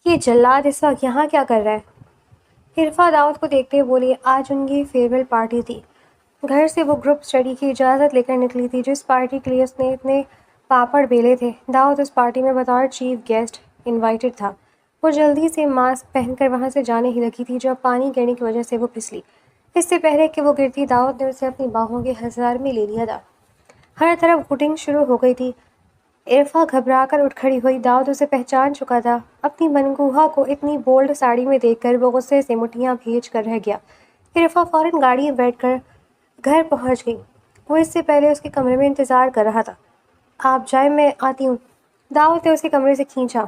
یہ جلاد اس وقت یہاں کیا کر رہا ہے؟ عرفا داؤد کو دیکھتے ہوئے بولی، آج ان کی فیئرویل پارٹی تھی۔ گھر سے وہ گروپ اسٹڈی کی اجازت لے کر نکلی تھی جس پارٹی کے لیے اس نے اتنے پاپڑ بیلے تھے۔ داؤد اس پارٹی میں بطور چیف گیسٹ انوائٹڈ تھا۔ وہ جلدی سے ماسک پہن کر وہاں سے جانے ہی لگی تھی جب پانی گرنے کی وجہ سے وہ پھسلی۔ اس سے پہلے کہ وہ گرتی، داؤد نے اسے اپنی باہوں کے ہزار میں لے لیا تھا۔ ہر طرف گھٹنگ شروع ہو گئی تھی۔ عرفا گھبرا کر اٹھ کھڑی ہوئی۔ داؤد اسے پہچان چکا تھا۔ اپنی منگوہا کو اتنی بولڈ ساڑی میں دیکھ کر وہ غصے سے مٹھیاں بھیج کر رہ گیا۔ عرفا فوراً گاڑی میں بیٹھ کر گھر پہنچ گئی۔ وہ اس سے پہلے اس کے کمرے میں انتظار کر رہا تھا۔ آپ جائیں، میں آتی ہوں۔ داؤد نے اسے کمرے سے کھینچا۔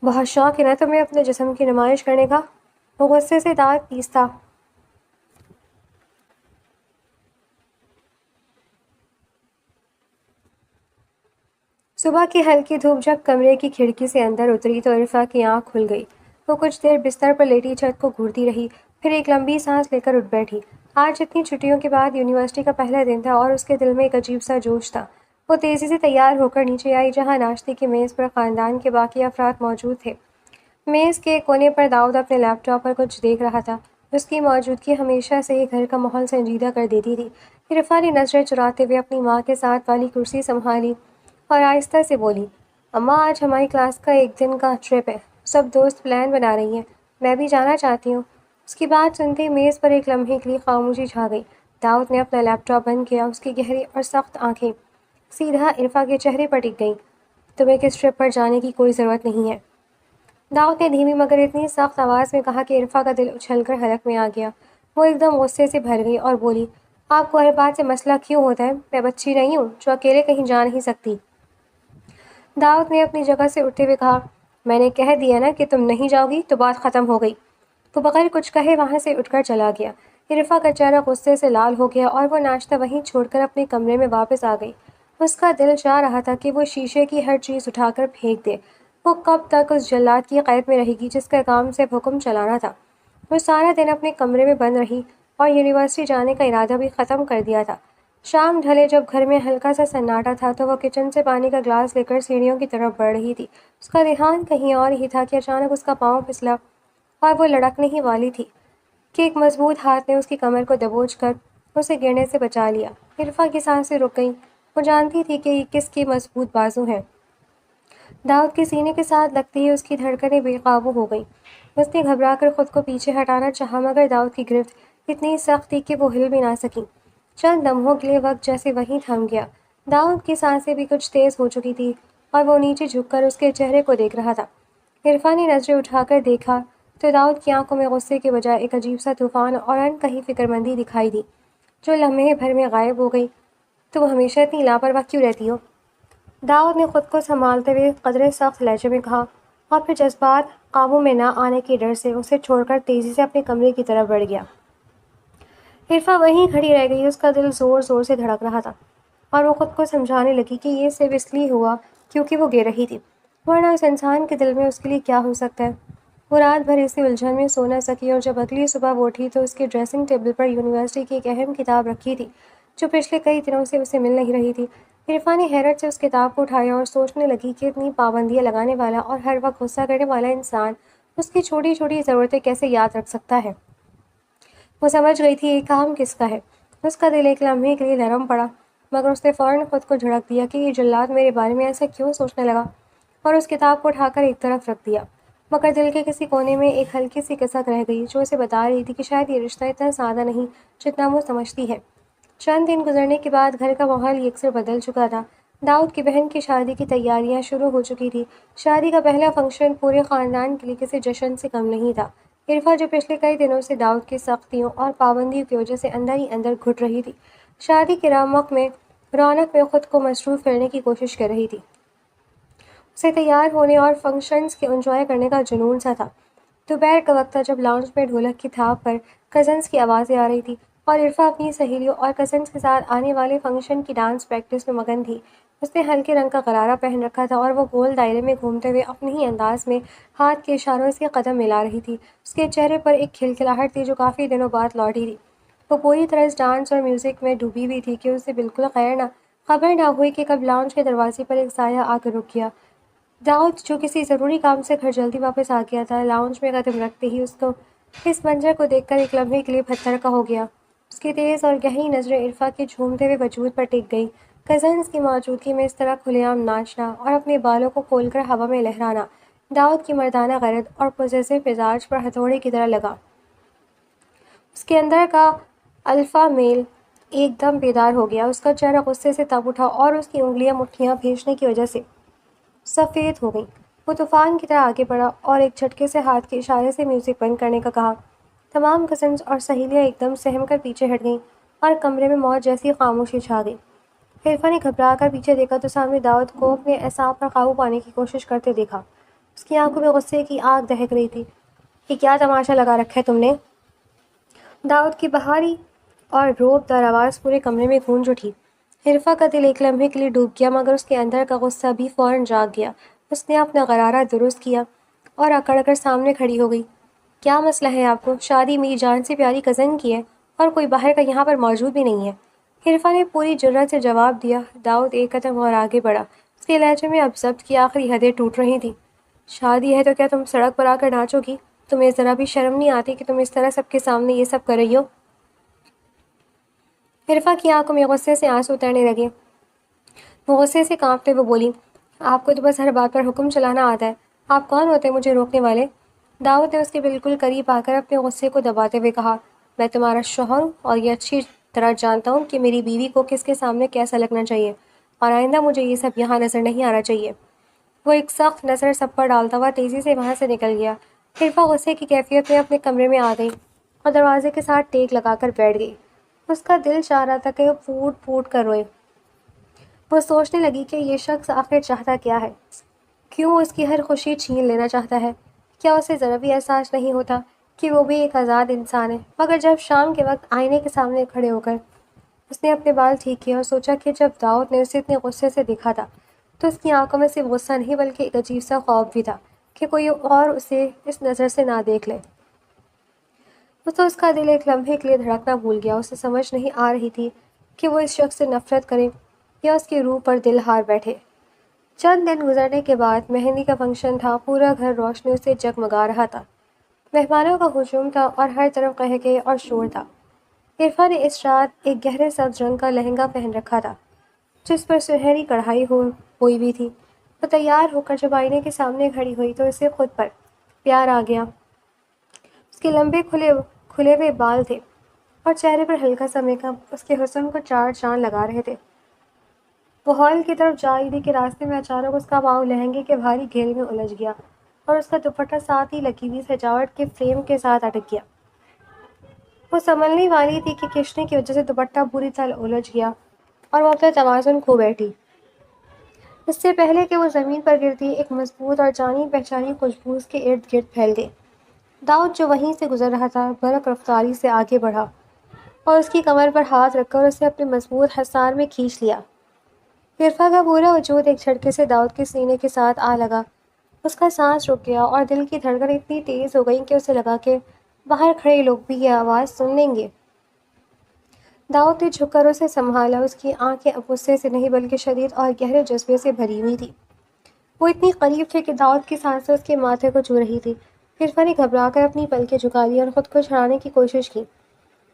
بہت شوق ہے نا تمہیں اپنے جسم کی نمائش کرنے کا؟ وہ غصے سے دانت پیستا۔ صبح کی ہلکی دھوپ جب کمرے کی کھڑکی سے اندر اتری تو عرفا کی آنکھ کھل گئی۔ وہ کچھ دیر بستر پر لیٹی چھت کو گھورتی رہی، پھر ایک لمبی سانس لے کر اٹھ بیٹھی۔ آج اتنی چھٹیوں کے بعد یونیورسٹی کا پہلا دن تھا اور اس کے دل میں ایک عجیب سا جوش تھا۔ وہ تیزی سے تیار ہو کر نیچے آئی جہاں ناشتے کی میز پر خاندان کے باقی افراد موجود تھے۔ میز کے ایک کونے پر داؤد اپنے لیپ ٹاپ پر کچھ دیکھ رہا تھا۔ اس کی موجودگی ہمیشہ سے ہی گھر کا ماحول سنجیدہ کر دیتی تھی۔ عرفا نے نظریں چراتے ہوئے اپنی ماں کے ساتھ والی کرسی سنبھالی اور آہستہ سے بولی، اماں آج ہماری کلاس کا ایک دن کا ٹرپ ہے، سب دوست پلان بنا رہی ہیں، میں بھی جانا چاہتی ہوں۔ اس کی بات سنتے میز پر ایک لمحے کے لیے خاموشی چھا گئی۔ داؤد نے اپنا لیپ ٹاپ بند کیا۔ اس کی گہری اور سخت آنکھیں سیدھا عرفا کے چہرے پر ٹک گئیں۔ تمہیں کس ٹرپ پر جانے کی کوئی ضرورت نہیں ہے، داؤد نے دھیمی مگر اتنی سخت آواز میں کہا کہ عرفا کا دل اچھل کر حلق میں آ گیا۔ وہ ایک دم غصے سے بھر گئی اور بولی، آپ کو ہر بات سے مسئلہ کیوں ہوتا ہے؟ میں بچی نہیں ہوں جو اکیلے کہیں جا نہیں سکتی۔ داؤد نے اپنی جگہ سے اٹھتے ہوئے کہا، میں نے کہہ دیا نا کہ تم نہیں جاؤ گی تو بات ختم ہو گئی۔ وہ بغیر کچھ کہے وہاں سے اٹھ کر چلا گیا۔ عرفا کا چہرہ غصے سے لال ہو گیا اور وہ ناشتہ وہیں چھوڑ کر اپنے کمرے میں واپس آ گئی۔ اس کا دل چاہ رہا تھا کہ وہ شیشے کی ہر چیز اٹھا کر پھینک دے۔ وہ کب تک اس جلاد کی قید میں رہے گی جس کا کام صرف حکم چلانا تھا؟ وہ سارا دن اپنے کمرے میں بند رہی اور یونیورسٹی جانے کا ارادہ بھی ختم کر دیا تھا۔ شام ڈھلے جب گھر میں ہلکا سا سناٹا تھا تو وہ کچن سے پانی کا گلاس لے کر سیڑھیوں کی طرف بڑھ رہی تھی۔ اس کا دھیان کہیں اور ہی تھا کہ اچانک اس کا پاؤں پھسلا اور وہ لڑکنے ہی والی تھی کہ ایک مضبوط ہاتھ نے اس کی کمر کو دبوچ کر اسے گرنے سے بچا لیا۔ عرفا کی سانسیں رک گئیں۔ وہ جانتی تھی کہ یہ کس کی مضبوط بازو ہے۔ داؤد کے سینے کے ساتھ لگتے ہی اس کی دھڑکنیں بے قابو ہو گئیں۔ اس نے گھبرا کر خود کو پیچھے ہٹانا چاہا مگر داؤد کی گرفت اتنی سخت تھی کہ وہ ہل بھی نہ سکی۔ چند لمحوں کے لیے وقت جیسے وہیں تھم گیا۔ داؤد کی سانسیں بھی کچھ تیز ہو چکی تھی اور وہ نیچے جھک کر اس کے چہرے کو دیکھ رہا تھا۔ عرفا نے نظریں اٹھا کر دیکھا تو داؤد کی آنکھوں میں غصے کے بجائے ایک عجیب سا طوفان اور کہیں فکرمندی دکھائی دی جو لمحے بھر میں غائب ہو گئی۔ تم ہمیشہ اتنی لاپرواہ کیوں رہتی ہو؟ داؤد نے خود کو سنبھالتے ہوئے قدرے سخت لہجے میں کہا اور پھر جذبات قابو میں نہ آنے کے ڈر سے اسے چھوڑ کر تیزی سے اپنے کمرے کی طرف بڑھ گیا۔ عرفا وہیں کھڑی رہ گئی۔ اس کا دل زور زور سے دھڑک رہا تھا اور وہ خود کو سمجھانے لگی کہ یہ صرف اس لیے ہوا کیونکہ وہ گر رہی تھی، ورنہ اس انسان کے دل میں اس کے لیے کیا ہو سکتا ہے۔ وہ رات بھر اسی الجھن میں سو نہ سکی اور جب اگلی صبح وہ اٹھی تو اس کے ڈریسنگ ٹیبل پر یونیورسٹی کی ایک اہم کتاب رکھی تھی جو پچھلے کئی دنوں سے اسے مل نہیں رہی تھی۔ عرفا نے حیرت سے اس کتاب کو اٹھایا اور سوچنے لگی کہ اتنی پابندیاں لگانے والا اور ہر وقت غصہ کرنے والا انسان اس کی چھوٹی چھوٹی ضرورتیں کیسے یاد رکھ سکتا ہے۔ وہ سمجھ گئی تھی یہ کام کس کا ہے۔ اس کا دل ایک لمحے کے لیے نرم پڑا مگر اس نے فوراً خود کو جھڑک دیا کہ یہ جلاد میرے بارے میں ایسا کیوں سوچنے لگا اور اس کتاب کو اٹھا کر ایک طرف رکھ دیا۔ مگر دل کے کسی کونے میں ایک ہلکی سی کسک رہ گئی جو اسے بتا رہی تھی کہ شاید یہ رشتہ اتنا سادہ نہیں جتنا وہ سمجھتی ہے۔ چند دن گزرنے کے بعد گھر کا ماحول یکسر بدل چکا تھا۔ داؤد کی بہن کی شادی کی تیاریاں شروع ہو چکی تھی۔ شادی کا پہلا فنکشن پورے خاندان کے لیے کسی جشن سے کم نہیں تھا۔ عرفا جو پچھلے کئی دنوں سے داؤد کی سختیوں اور پابندیوں کی وجہ سے اندر ہی اندر گھٹ رہی تھی، شادی کی رونق میں خود کو مصروف کرنے کی کوشش کر رہی تھی۔ اسے تیار ہونے اور فنکشنز کے انجوائے کرنے کا جنون سا تھا۔ دوپہر کا وقت تھا جب لاؤنج میں ڈھولک کی تھاپ پر کزنز کی آوازیں آ رہی تھی اور عرفا اپنی سہیلیوں اور کزنز کے ساتھ آنے والے فنکشن کی ڈانس پریکٹس میں مگن تھی۔ اس نے ہلکے رنگ کا غرارہ پہن رکھا تھا اور وہ گول دائرے میں گھومتے ہوئے اپنے ہی انداز میں ہاتھ کے اشاروں سے قدم ملا رہی تھی۔ اس کے چہرے پر ایک کھلکھلاہٹ تھی جو کافی دنوں بعد لوٹی تھی۔ وہ پوری طرح اس ڈانس اور میوزک میں ڈوبی ہوئی تھی کہ اسے بالکل خبر نہ ہوئی کہ کب لاؤنج کے دروازے پر ایک سایہ آ کر رک گیا۔ داؤد جو کسی ضروری کام سے گھر جلدی واپس آ گیا تھا، لاؤنج میں قدم رکھتے ہی اس کو اس منظر کو دیکھ کر ایک لمحے کے لیے پتھر کا ہو گیا۔ اس کی تیز اور گہری نظریں عرفا کے جھومتے ہوئے وجود پر ٹک گئیں۔ کزنس کی موجودگی میں اس طرح کھلے عام ناچنا اور اپنے بالوں کو کھول کر ہوا میں لہرانا داؤد کی مردانہ غرض اور پوزیسو مزاج پر ہتھوڑے کی طرح لگا۔ اس کے اندر کا الفا میل ایک دم بیدار ہو گیا۔ اس کا چہرہ غصے سے تپ اٹھا اور اس کی انگلیاں مٹھیاں بھیجنے کی وجہ سے سفید ہو گئیں۔ وہ طوفان کی طرح آگے بڑھا اور ایک جھٹکے سے ہاتھ کے اشارے سے میوزک بند کرنے کا کہا۔ تمام کزنز اور سہیلیاں ایک دم سہم کر پیچھے ہٹ گئیں اور کمرے میں موت جیسی خاموشی چھا گئی۔ عرفا نے گھبرا کر پیچھے دیکھا تو سامنے داؤد کو اپنے اعصاب پر قابو پانے کی کوشش کرتے دیکھا۔ اس کی آنکھوں میں غصے کی آگ دہک رہی تھی۔ یہ کیا تماشا لگا رکھا ہے تم نے؟ داؤد کی بھاری اور روب دار آواز پورے کمرے میں گونج اٹھی۔ عرفا کا دل ایک لمحے کے لیے ڈوب گیا، مگر اس کے اندر کا غصہ بھی فوراً جاگ گیا۔ اس نے اپنا غرارہ درست کیا اور اکڑ کر سامنے کھڑی ہو گئی۔ کیا مسئلہ ہے آپ کو؟ شادی میری جان سے پیاری کزن کی ہے اور کوئی باہر کا یہاں پر موجود بھی نہیں ہے۔ عرفا نے پوری جرأت سے جواب دیا۔ داؤد ایک قدم اور آگے بڑھا۔ اس کے لہجے میں اب ضبط کی آخری حدیں ٹوٹ رہی تھیں۔ شادی ہے تو کیا تم سڑک پر آ کر ناچو گی؟ تمہیں ذرا بھی شرم نہیں آتی کہ تم اس طرح سب کے سامنے یہ سب کر رہی ہو؟ عرفا کی آنکھوں میں غصے سے آنسو اترنے لگے۔ وہ غصے سے کانپتے ہوئے بولی، آپ کو تو بس ہر بات پر حکم چلانا آتا ہے۔ آپ کون ہوتے ہیں مجھے روکنے والے؟ داؤد نے اس کے بالکل قریب آ کر اپنے غصے کو دباتے ہوئے کہا، میں تمہارا شوہر ہوں اور یہ اچھی طرح جانتا ہوں کہ میری بیوی کو کس کے سامنے کیسا لگنا چاہیے، اور آئندہ مجھے یہ سب یہاں نظر نہیں آنا چاہیے۔ وہ ایک سخت نظر سب پر ڈالتا ہوا تیزی سے وہاں سے نکل گیا۔ عرفا غصے کی کیفیت میں اپنے کمرے میں آ گئی اور دروازے کے ساتھ ٹیک لگا کر بیٹھ گئی۔ اس کا دل چاہ رہا تھا کہ وہ پھوٹ پھوٹ کر روئے۔ وہ سوچنے لگی کہ یہ شخص آخر چاہتا کیا ہے؟ کیوں اس کی ہر خوشی چھین لینا چاہتا ہے؟ کیا اسے ذرا بھی احساس نہیں ہوتا کہ وہ بھی ایک آزاد انسان ہے؟ مگر جب شام کے وقت آئینے کے سامنے کھڑے ہو کر اس نے اپنے بال ٹھیک کیے اور سوچا کہ جب داؤد نے اسے اتنے غصے سے دیکھا تھا تو اس کی آنکھوں میں صرف غصہ نہیں بلکہ ایک عجیب سا خوف بھی تھا کہ کوئی اور اسے اس نظر سے نہ دیکھ لے۔ تو اس کا دل ایک لمحے کے لیے دھڑکنا بھول گیا۔ اسے سمجھ نہیں آ رہی تھی کہ وہ اس شخص سے نفرت کرے یا اس کی روح پر دل ہار بیٹھے۔ چند دن گزرنے کے بعد مہندی کا فنکشن تھا۔ پورا گھر روشنیوں سے جگمگا رہا تھا۔ مہمانوں کا ہجوم تھا اور ہر طرف قہقہے اور شور تھا۔ عرفا نے اس رات ایک گہرے سبز رنگ کا لہنگا پہن رکھا تھا جس پر سنہری کڑھائی ہوئی بھی تھی۔ وہ تیار ہو کر جب آئینے کے سامنے کھڑی ہوئی تو اسے خود پر پیار آ گیا۔ اس کے لمبے کھلے ہوئے بال تھے اور چہرے پر ہلکا سا میک اپ اس کے حسن کو چار چاند لگا رہے تھے۔ وہ ہال کی طرف جا رہی تھی کہ راستے میں اچانک اس کا پاؤں لہنگے کے بھاری گھیرے میں الجھ گیا اور اس کا دوپٹہ ساتھ ہی لگی ہوئی سجاوٹ کے فریم کے ساتھ اٹک گیا۔ وہ سنبھلنے والی تھی کہ کھنچنے کی وجہ سے دوپٹہ بری طرح الجھ گیا اور وہ اپنا توازن کھو بیٹھی۔ اس سے پہلے کہ وہ زمین پر گرتی، ایک مضبوط اور جانی پہچانی خوشبو اس کے ارد گرد پھیل گئی۔ داؤد جو وہیں سے گزر رہا تھا برق رفتاری سے آگے بڑھا اور اس کی کمر پر ہاتھ رکھ کر اسے اپنے مضبوط حصار میں کھینچ لیا۔ عرفا کا پورا وجود ایک جھٹکے سے داؤد کے سینے کے ساتھ آ لگا۔ اس کا سانس رک گیا اور دل کی دھڑکن اتنی تیز ہو گئی کہ اسے لگا کہ باہر کھڑے لوگ بھی یہ آواز سن لیں گے۔ داؤد نے جھک کر اسے سنبھالا۔ اس کی آنکھیں اب غصے سے نہیں بلکہ شدید اور گہرے جذبے سے بھری ہوئی تھی۔ وہ اتنی قریب تھے کہ داؤد کی سانسیں اس کے ماتھے کو چھو رہی تھی۔ عرفا نے گھبرا کر اپنی پلکیں جھکا لی اور خود کو چھڑانے کی کوشش کی،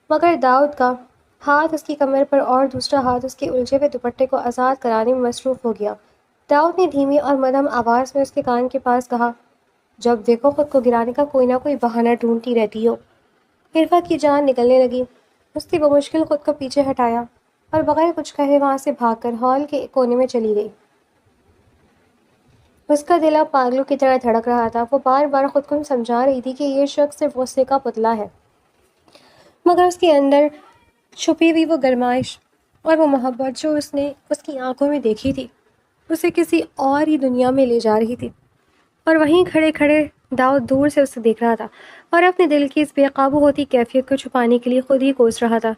مگر داؤد کا ہاتھ اس کی کمر پر اور دوسرا ہاتھ اس کے الجھے ہوئے دوپٹے کو آزاد کرانے میں مصروف ہو گیا۔ داؤد نے دھیمی اور مدھم آواز میں اس کے کان کے پاس کہا، جب دیکھو خود کو گرانے کا کوئی نہ کوئی بہانہ ڈھونڈتی رہتی ہو۔ عرفا کی جان نکلنے لگی۔ اس نے بمشکل خود کو پیچھے ہٹایا اور بغیر کچھ کہے وہاں سے بھاگ کر ہال کے ایک کونے میں چلی گئی۔ اس کا دل اب پاگلوں کی طرح دھڑک رہا تھا۔ وہ بار بار خود کو سمجھا رہی تھی کہ یہ شخص صرف غصے کا پتلا ہے، مگر اس کے اندر چھپی ہوئی وہ گرمائش اور وہ محبت جو اس نے اس کی آنکھوں میں دیکھی تھی اسے کسی اور ہی دنیا میں لے جا رہی تھی۔ اور وہیں کھڑے کھڑے داؤد دور سے اسے دیکھ رہا تھا اور اپنے دل کی اس بے قابو ہوتی کیفیت کو چھپانے کے لیے خود ہی کوس رہا تھا۔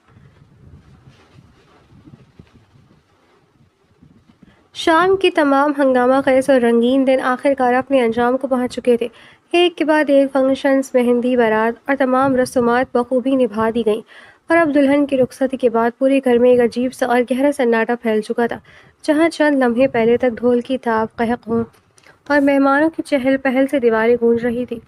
شام کی تمام ہنگامہ خیز اور رنگین دن آخر کار اپنے انجام کو پہنچ چکے تھے۔ ایک کے بعد ایک فنکشنز، مہندی، بارات اور تمام رسومات بخوبی نبھا دی گئیں اور اب دلہن کی رخصتی کے بعد پورے گھر میں ایک عجیب سا اور گہرا سناٹا پھیل چکا تھا۔ جہاں چند لمحے پہلے تک ڈھول کی تاپ قہق ہوں اور مہمانوں کی چہل پہل سے دیواریں گونج رہی تھی۔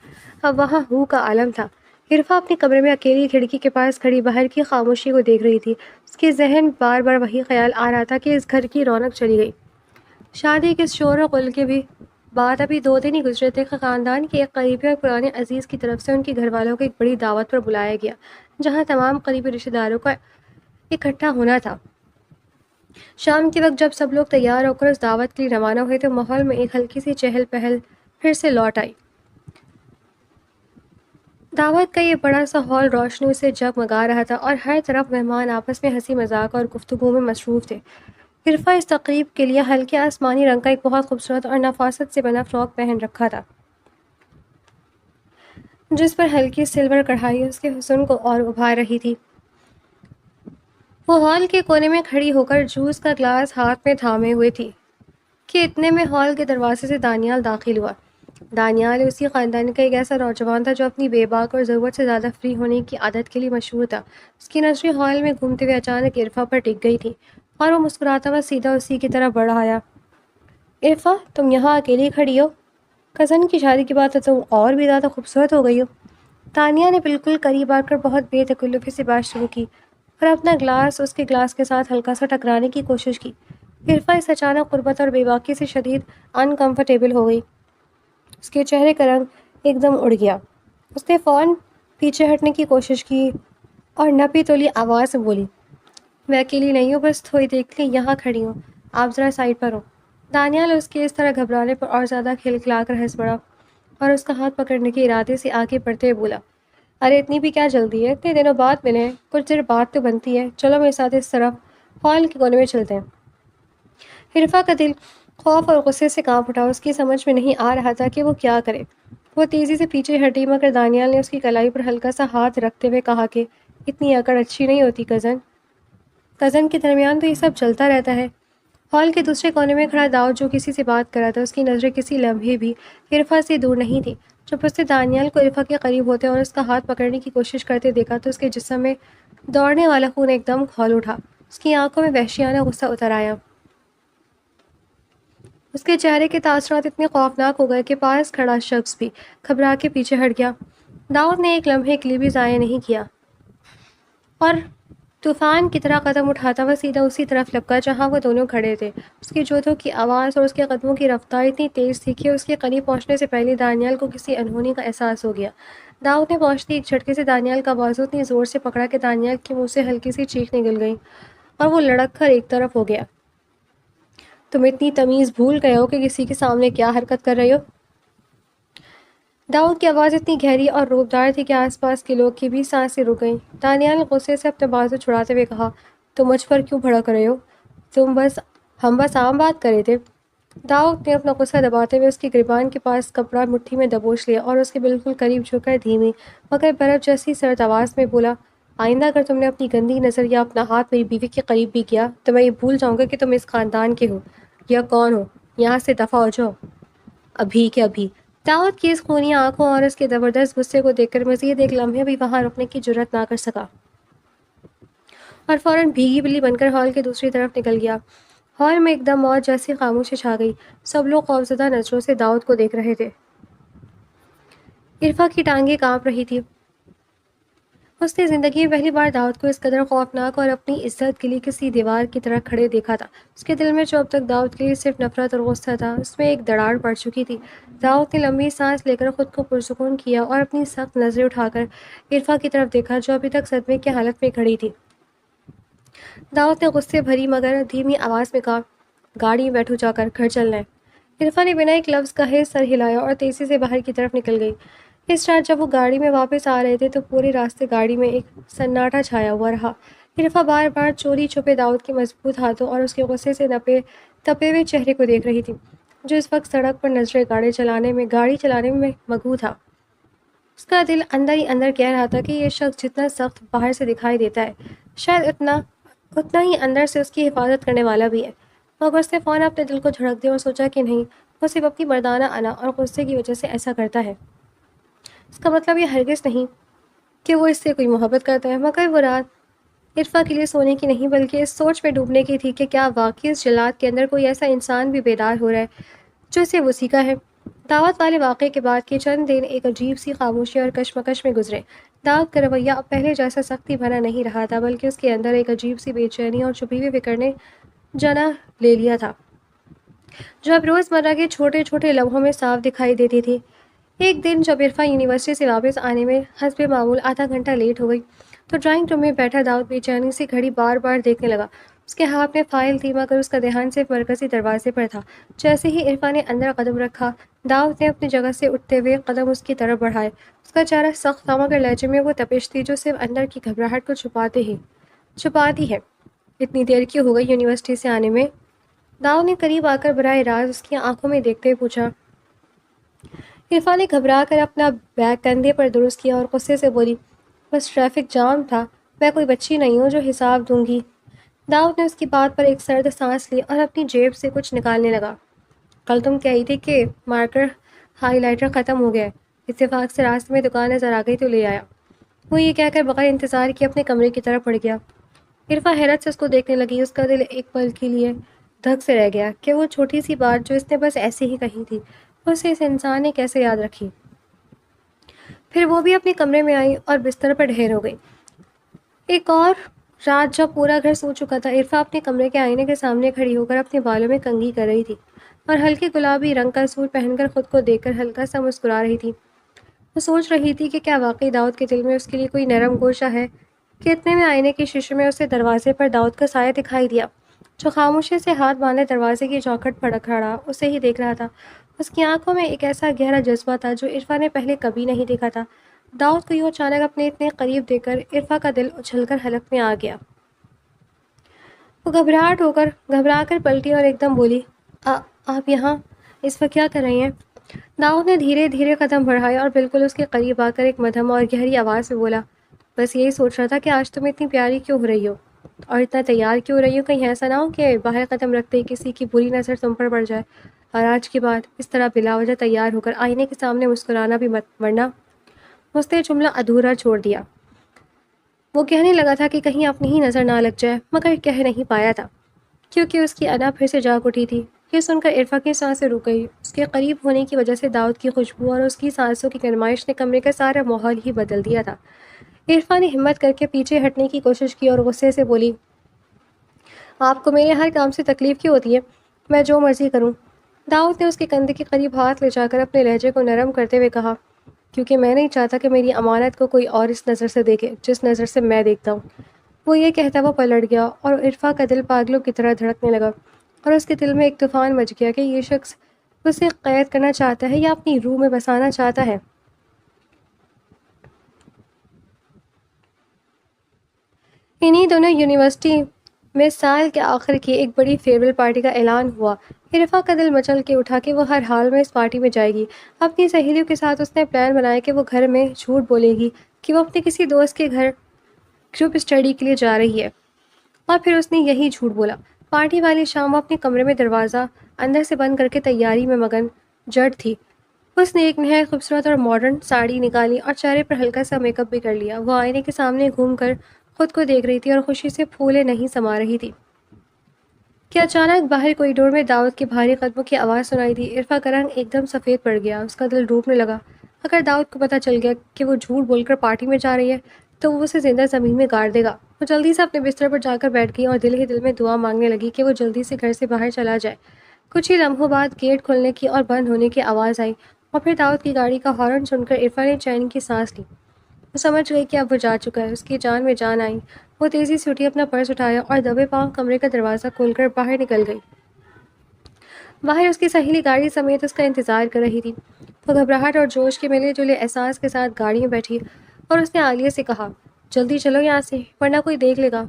اب وہاں ہو کا عالم تھا۔ عرفا اپنے کمرے میں اکیلی کھڑکی کے پاس کھڑی باہر کی خاموشی کو دیکھ رہی تھی۔ اس کے ذہن بار بار وہی خیال آ رہا تھا کہ اس گھر کی رونق چلی گئی۔ شادی کے اس شور و غل کے بھی بعد ابھی 2 دن ہی گزرے تھے کہ خاندان کے ایک قریبی اور پرانے عزیز کی طرف سے ان کے گھر والوں کو ایک بڑی دعوت پر بلایا گیا، جہاں تمام قریبی رشتہ داروں کا اکٹھا ہونا تھا۔ شام کے وقت جب سب لوگ تیار ہو کر اس دعوت کے لیے روانہ ہوئے تو ماحول میں ایک ہلکی سی چہل پہل پھر سے لوٹ آئی۔ دعوت کا یہ بڑا سا ہال روشنیوں سے جگمگا رہا تھا اور ہر طرف مہمان آپس میں ہنسی مذاق اور گفتگو میں مصروف تھے۔ عرفا اس تقریب کے لیے ہلکے آسمانی رنگ کا ایک بہت خوبصورت اور نفاست سے بنا فراک پہن رکھا تھا، جس پر ہلکی سلور کڑھائی اس کے حسن کو اور ابھار رہی تھی۔ وہ ہال کے کونے میں کھڑی ہو کر جوس کا گلاس ہاتھ میں تھامے ہوئے تھی کہ اتنے میں ہال کے دروازے سے دانیال داخل ہوا۔ دانیال اسی خاندان کا ایک ایسا نوجوان تھا جو اپنی بے باک اور ضرورت سے زیادہ فری ہونے کی عادت کے لیے مشہور تھا۔ اس کی نظریں ہال میں گھومتے ہوئے اچانک عرفا پر ٹک گئی تھی اور وہ مسکراتا ہوا سیدھا اسی کی طرف بڑھ آیا۔ عرفا، تم یہاں اکیلی کھڑی ہو؟ کزن کی شادی کے بعد تو تم اور بھی زیادہ خوبصورت ہو گئی ہو۔ تانیہ نے بالکل قریب آ کر بہت بے تکلفی سے بات شروع کی اور اپنا گلاس اس کے گلاس کے ساتھ ہلکا سا ٹکرانے کی کوشش کی۔ عرفا اس اچانک قربت اور بے باکی سے شدید انکمفرٹیبل ہو گئی۔ اس کے چہرے کا رنگ ایک دم اڑ گیا۔ اس نے فوراً پیچھے ہٹنے کی کوشش کی اور نپی تولی آواز میں بولی، میں اکیلی نہیں ہوں، بس تھوڑی دیکھ لیں یہاں کھڑی ہوں، آپ ذرا سائڈ پر ہو۔ دانیال اس کے اس طرح گھبرانے پر اور زیادہ کھلکھلا کر ہنس پڑا اور اس کا ہاتھ پکڑنے کے ارادے سے آگے بڑھتے ہوئے بولا، ارے اتنی بھی کیا جلدی ہے، اتنے دنوں بعد ملے ہیں، کچھ دیر بات تو بنتی ہے، چلو میرے ساتھ اس طرف ہال کے کونے میں چلتے ہیں۔ عرفا کا دل خوف اور غصے سے کانپ اٹھا۔ اس کی سمجھ میں نہیں آ رہا تھا کہ وہ کیا کرے۔ وہ تیزی سے پیچھے ہٹی مگر دانیال نے اس کی کلائی پر ہلکا سا ہاتھ رکھتے ہوئے کہا کہ اتنی اکڑ اچھی نہیں ہوتی کزن کے درمیان تو یہ سب چلتا رہتا ہے۔ ہال کے دوسرے کونے میں کھڑا داؤد جو کسی سے بات کر رہا تھا، اس کی نظریں کسی لمحے بھی عرفا سے دور نہیں تھی۔ جب اس نے دانیال کو عرفا کے قریب ہوتے اور اس کا ہاتھ پکڑنے کی کوشش کرتے دیکھا تو اس کے جسم میں دوڑنے والا خون ایک دم کھول اٹھا۔ اس کی آنکھوں میں وحشیانہ غصہ اتر آیا۔ اس کے چہرے کے تاثرات اتنے خوفناک ہو گئے کہ پاس کھڑا شخص بھی گھبرا کے پیچھے ہٹ گیا۔ داؤد نے ایک لمحے کے لیے بھی ضائع نہیں کیا اور طوفان کی طرح قدم اٹھاتا ہوا سیدھا اسی طرف لپکا جہاں وہ دونوں کھڑے تھے۔ اس کے جوتوں کی آواز اور اس کے قدموں کی رفتار اتنی تیز تھی کہ اس کے قریب پہنچنے سے پہلے دانیال کو کسی انہونی کا احساس ہو گیا۔ داؤد نے پہنچتے ایک جھٹکے سے دانیال کا بازو اتنی زور سے پکڑا کہ دانیال کے منہ سے ہلکی سی چیخ نکل گئی اور وہ لڑک کر ایک طرف ہو گیا۔ تم اتنی تمیز بھول گئے ہو کہ کسی کے سامنے کیا حرکت کر رہی ہو؟ داؤد کی آواز اتنی گہری اور روبدار تھی کہ آس پاس کے لوگ کی بھی سانسیں رک گئیں۔ دانیال نے غصے سے اپنے بازو چھڑاتے ہوئے کہا، تم مجھ پر کیوں بھڑک رہے ہو؟ ہم بس عام بات کر رہے تھے۔ داؤد نے اپنا غصہ دباتے ہوئے اس کی گریبان کے پاس کپڑا مٹھی میں دبوچ لیا اور اس کے بالکل قریب جھک کر دھیمی مگر برف جیسی سرد آواز میں بولا، آئندہ اگر تم نے اپنی گندی نظر یا اپنا ہاتھ میری بیوی کے قریب بھی کیا تو میں یہ بھول جاؤں گا کہ تم اس خاندان کے ہو یا کون ہو۔ یہاں سے دفع ہو جاؤ، ابھی کے ابھی۔ داؤد کی اس خونی آنکھوں اور اس کے زبردست غصے کو دیکھ کر مزید ایک لمحے بھی وہاں رکنے کی جرات نہ کر سکا اور فوراً بھیگی بلی بن کر ہال کے دوسری طرف نکل گیا۔ ہال میں ایک دم موت جیسی خاموشی چھا گئی۔ سب لوگ خوفزدہ نظروں سے داؤد کو دیکھ رہے تھے۔ عرفا کی ٹانگیں کانپ رہی تھی۔ اس نے زندگی میں پہلی بار داؤد کو اس قدر خوفناک اور اپنی عزت کے لیے کسی دیوار کی طرح کھڑے دیکھا تھا۔ اس کے دل میں جو اب تک داؤد کے لیے صرف نفرت اور غصہ تھا، اس میں ایک دراڑ پڑ چکی تھی۔ داؤد نے لمبی سانس لے کر خود کو پرسکون کیا اور اپنی سخت نظریں اٹھا کر عرفا کی طرف دیکھا جو ابھی تک صدمے کی حالت میں کھڑی تھی۔ داؤد نے غصے بھری مگر دھیمی آواز میں کہا، گاڑی میں بیٹھو، جا کر گھر چلنا ہے۔ عرفا نے بنا ایک لفظ کہے سر ہلایا اور تیزی سے باہر کی طرف نکل گئی۔ اس رات جب وہ گاڑی میں واپس آ رہے تھے تو پورے راستے گاڑی میں ایک سناٹا چھایا ہوا رہا۔ عرفا بار بار چوری چھپے داؤد کے مضبوط ہاتھوں اور اس کے غصے سے تپے ہوئے چہرے کو دیکھ رہی تھی، جو اس وقت سڑک پر نظریں گاڑی چلانے میں مگہو تھا۔ اس کا دل اندر ہی اندر کہہ رہا تھا کہ یہ شخص جتنا سخت باہر سے دکھائی دیتا ہے، شاید اتنا ہی اندر سے اس کی حفاظت کرنے والا بھی ہے۔ مگر اس نے فوراً اپنے دل کو جھڑک دیا اور سوچا کہ نہیں، وہ صرف اپنی مردانہ انا اور غصے کی وجہ سے ایسا کرتا ہے۔ اس کا مطلب یہ ہرگز نہیں کہ وہ اس سے کوئی محبت کرتا ہے۔ مگر وہ رات عرفا کے لیے سونے کی نہیں بلکہ اس سوچ میں ڈوبنے کی تھی کہ کیا واقعی اس جلاد کے اندر کوئی ایسا انسان بھی بیدار ہو رہا ہے جو صرف اسی کا ہے۔ دعوت والے واقعے کے بعد کے چند دن ایک عجیب سی خاموشی اور کشمکش میں گزرے۔ داؤد کا رویہ اب پہلے جیسا سختی بھرا نہیں رہا تھا، بلکہ اس کے اندر ایک عجیب سی بے چینی اور چھپی ہوئی فکر نے جنم لے لیا تھا، جو اب روزمرہ کے چھوٹے چھوٹے لمحوں میں صاف دکھائی دیتی تھی۔ ایک دن جب عرفا یونیورسٹی سے واپس آنے میں حسب معمول آدھا گھنٹہ لیٹ ہو گئی تو ڈرائنگ روم میں بیٹھا داؤد بے چینی سے گھڑی بار بار دیکھنے لگا۔ اس کے ہاتھ میں فائل تھی، مگر اس کا دھیان صرف مرکزی دروازے پر تھا۔ جیسے ہی عرفا نے اندر قدم رکھا، داؤد نے اپنی جگہ سے اٹھتے ہوئے قدم اس کی طرف بڑھائے۔ اس کا چہرہ سخت تھا، مگر لہجے میں وہ تپش تھی جو صرف اندر کی گھبراہٹ کو چھپاتی ہے۔ اتنی دیر کیوں ہو گئی یونیورسٹی سے آنے میں؟ داؤد نے قریب آ کر براہ راست اس کی آنکھوں میں دیکھتے ہوئے پوچھا۔ عرفا نے گھبرا کر اپنا بیگ کندھے پر درست کیا اور غصے سے بولی، بس ٹریفک جام تھا، میں کوئی بچی نہیں ہوں جو حساب دوں گی۔ داؤد نے اس کی بات پر ایک سرد سانس لی اور اپنی جیب سے کچھ نکالنے لگا۔ کل تم کہی تھی کہ مارکر ہائی لائٹر ختم ہو گیا ہے، اتفاق سے راستے میں دکان نظر آ گئی تو لے آیا۔ وہ یہ کہہ کر بغیر انتظار کے اپنے کمرے کی طرف بڑھ گیا۔ عرفا حیرت سے اس کو دیکھنے لگی۔ اس کا دل ایک پل کے لیے دھک سے رہ گیا کہ وہ چھوٹی سی بات جو اس نے بس ایسے ہی کہی تھی، اسے اس انسان نے کیسے یاد رکھی۔ پھر وہ بھی اپنے کمرے میں آئی اور بستر پر ڈھیر ہو گئی۔ ایک اور رات جب پورا گھر سو چکا تھا، عرفا اپنے کمرے کے آئینے کے سامنے کھڑی ہو کر اپنے بالوں میں کنگھی کر رہی تھی اور ہلکے گلابی رنگ کا سوٹ پہن کر خود کو دیکھ کر ہلکا سا مسکرا رہی تھی۔ وہ سوچ رہی تھی کہ کیا واقعی داؤد کے دل میں اس کے لیے کوئی نرم گوشہ ہے کہ اتنے میں آئینے کے شیشے میں اسے دروازے پر داؤد کا سایہ دکھائی دیا، جو خاموشی سے ہاتھ باندھے دروازے کی چوکھٹ پر کھڑا اسے ہی دیکھ رہا تھا۔ اس کی آنکھوں میں ایک ایسا گہرا جذبہ تھا جو عرفا نے پہلے کبھی نہیں دیکھا تھا۔ داؤد کو یوں اچانک اپنے اتنے قریب دیکھ کر عرفا کا دل اچھل کر حلق میں آ گیا۔ وہ گھبرا کر پلٹی اور ایک دم بولی، آپ یہاں اس وقت کیا کر رہی ہیں؟ داؤد نے دھیرے دھیرے قدم بڑھائے اور بالکل اس کے قریب آ کر ایک مدھم اور گہری آواز میں بولا، بس یہی سوچ رہا تھا کہ آج تم اتنی پیاری کیوں ہو رہی ہو اور اتنا تیار کیوں ہو رہی ہو، کہیں ایسا نہ ہو کہ باہر قدم رکھتے ہی کسی کی بری نظر تم پر پڑ جائے، اور آج کے بعد اس طرح بلا وجہ تیار ہو کر آئینے کے سامنے مسکرانا بھی مت، ورنہ۔ اس نے جملہ ادھورا چھوڑ دیا۔ وہ کہنے لگا تھا کہ کہیں اپنی ہی نظر نہ لگ جائے، مگر کہہ نہیں پایا تھا کیونکہ اس کی انا پھر سے جاگ اٹھی تھی۔ یہ سن کر عرفا کی سانسیں رک گئی۔ اس کے قریب ہونے کی وجہ سے داؤد کی خوشبو اور اس کی سانسوں کی گرمائش نے کمرے کا سارا ماحول ہی بدل دیا تھا۔ عرفا نے ہمت کر کے پیچھے ہٹنے کی کوشش کی اور غصے سے بولی، آپ کو میرے ہر کام سے تکلیف کیوں ہوتی ہے؟ میں جو مرضی کروں۔ داؤد نے اس کے کندھے کے قریب ہاتھ لے جا کر اپنے لہجے کو نرم کرتے ہوئے کہا، کیونکہ میں نہیں چاہتا کہ میری امانت کو کوئی اور اس نظر سے دیکھے جس نظر سے میں دیکھتا ہوں۔ وہ یہ کہتا وہ پلٹ گیا اور عرفا کا دل پاگلوں کی طرح دھڑکنے لگا اور اس کے دل میں ایک طوفان مچ گیا کہ یہ شخص اسے قید کرنا چاہتا ہے یا اپنی روح میں بسانا چاہتا ہے۔ انہی دونوں یونیورسٹی میں سال کے آخر کی ایک بڑی فیئرویل پارٹی کا اعلان ہوا۔ عرفا کا دل مچل کے اٹھا کہ وہ ہر حال میں اس پارٹی میں جائے گی۔ اپنی سہیلیوں کے ساتھ اس نے پلان بنایا کہ وہ گھر میں جھوٹ بولے گی کہ وہ اپنے کسی دوست کے گھر گروپ اسٹڈی کے لیے جا رہی ہے، اور پھر اس نے یہی جھوٹ بولا۔ پارٹی والی شام وہ اپنے کمرے میں دروازہ اندر سے بند کر کے تیاری میں مگن جڑ تھی۔ اس نے ایک نہایت خوبصورت اور ماڈرن ساڑی نکالی اور چہرے پر ہلکا سا میک اپ بھی کر لیا۔ وہ آئینے کے سامنے گھوم کر خود کو دیکھ رہی تھی اور خوشی سے پھولے نہیں سما رہی تھی کہ اچانک باہر کوریڈور میں داؤد کے بھاری قدموں کی آواز سنائی دی۔ عرفا کا رنگ ایک دم سفید پڑ گیا، اس کا دل ڈوبنے لگا۔ اگر داؤد کو پتہ چل گیا کہ وہ جھوٹ بول کر پارٹی میں جا رہی ہے تو وہ اسے زندہ زمین میں گاڑ دے گا۔ وہ جلدی سے اپنے بستر پر جا کر بیٹھ گئی اور دل ہی دل میں دعا مانگنے لگی کہ وہ جلدی سے گھر سے باہر چلا جائے۔ کچھ ہی لمحوں بعد گیٹ کھلنے کی اور بند ہونے کی آواز آئی اور پھر داؤد کی گاڑی کا ہارن سن کر عرفا نے چین کی سانس لی۔ وہ سمجھ گئی کہ اب وہ جا چکا ہے، اس کی جان میں جان آئی۔ وہ تیزی سے اٹھی، اپنا پرس اٹھایا اور دبے پاؤں کمرے کا دروازہ کھول کر باہر نکل گئی۔ باہر اس کی سہیلی گاڑی سمیت اس کا انتظار کر رہی تھی۔ وہ گھبراہٹ اور جوش کے ملے جلے احساس کے ساتھ گاڑی میں بیٹھی اور اس نے عالیہ سے کہا، جلدی چلو یہاں سے ورنہ کوئی دیکھ لے گا۔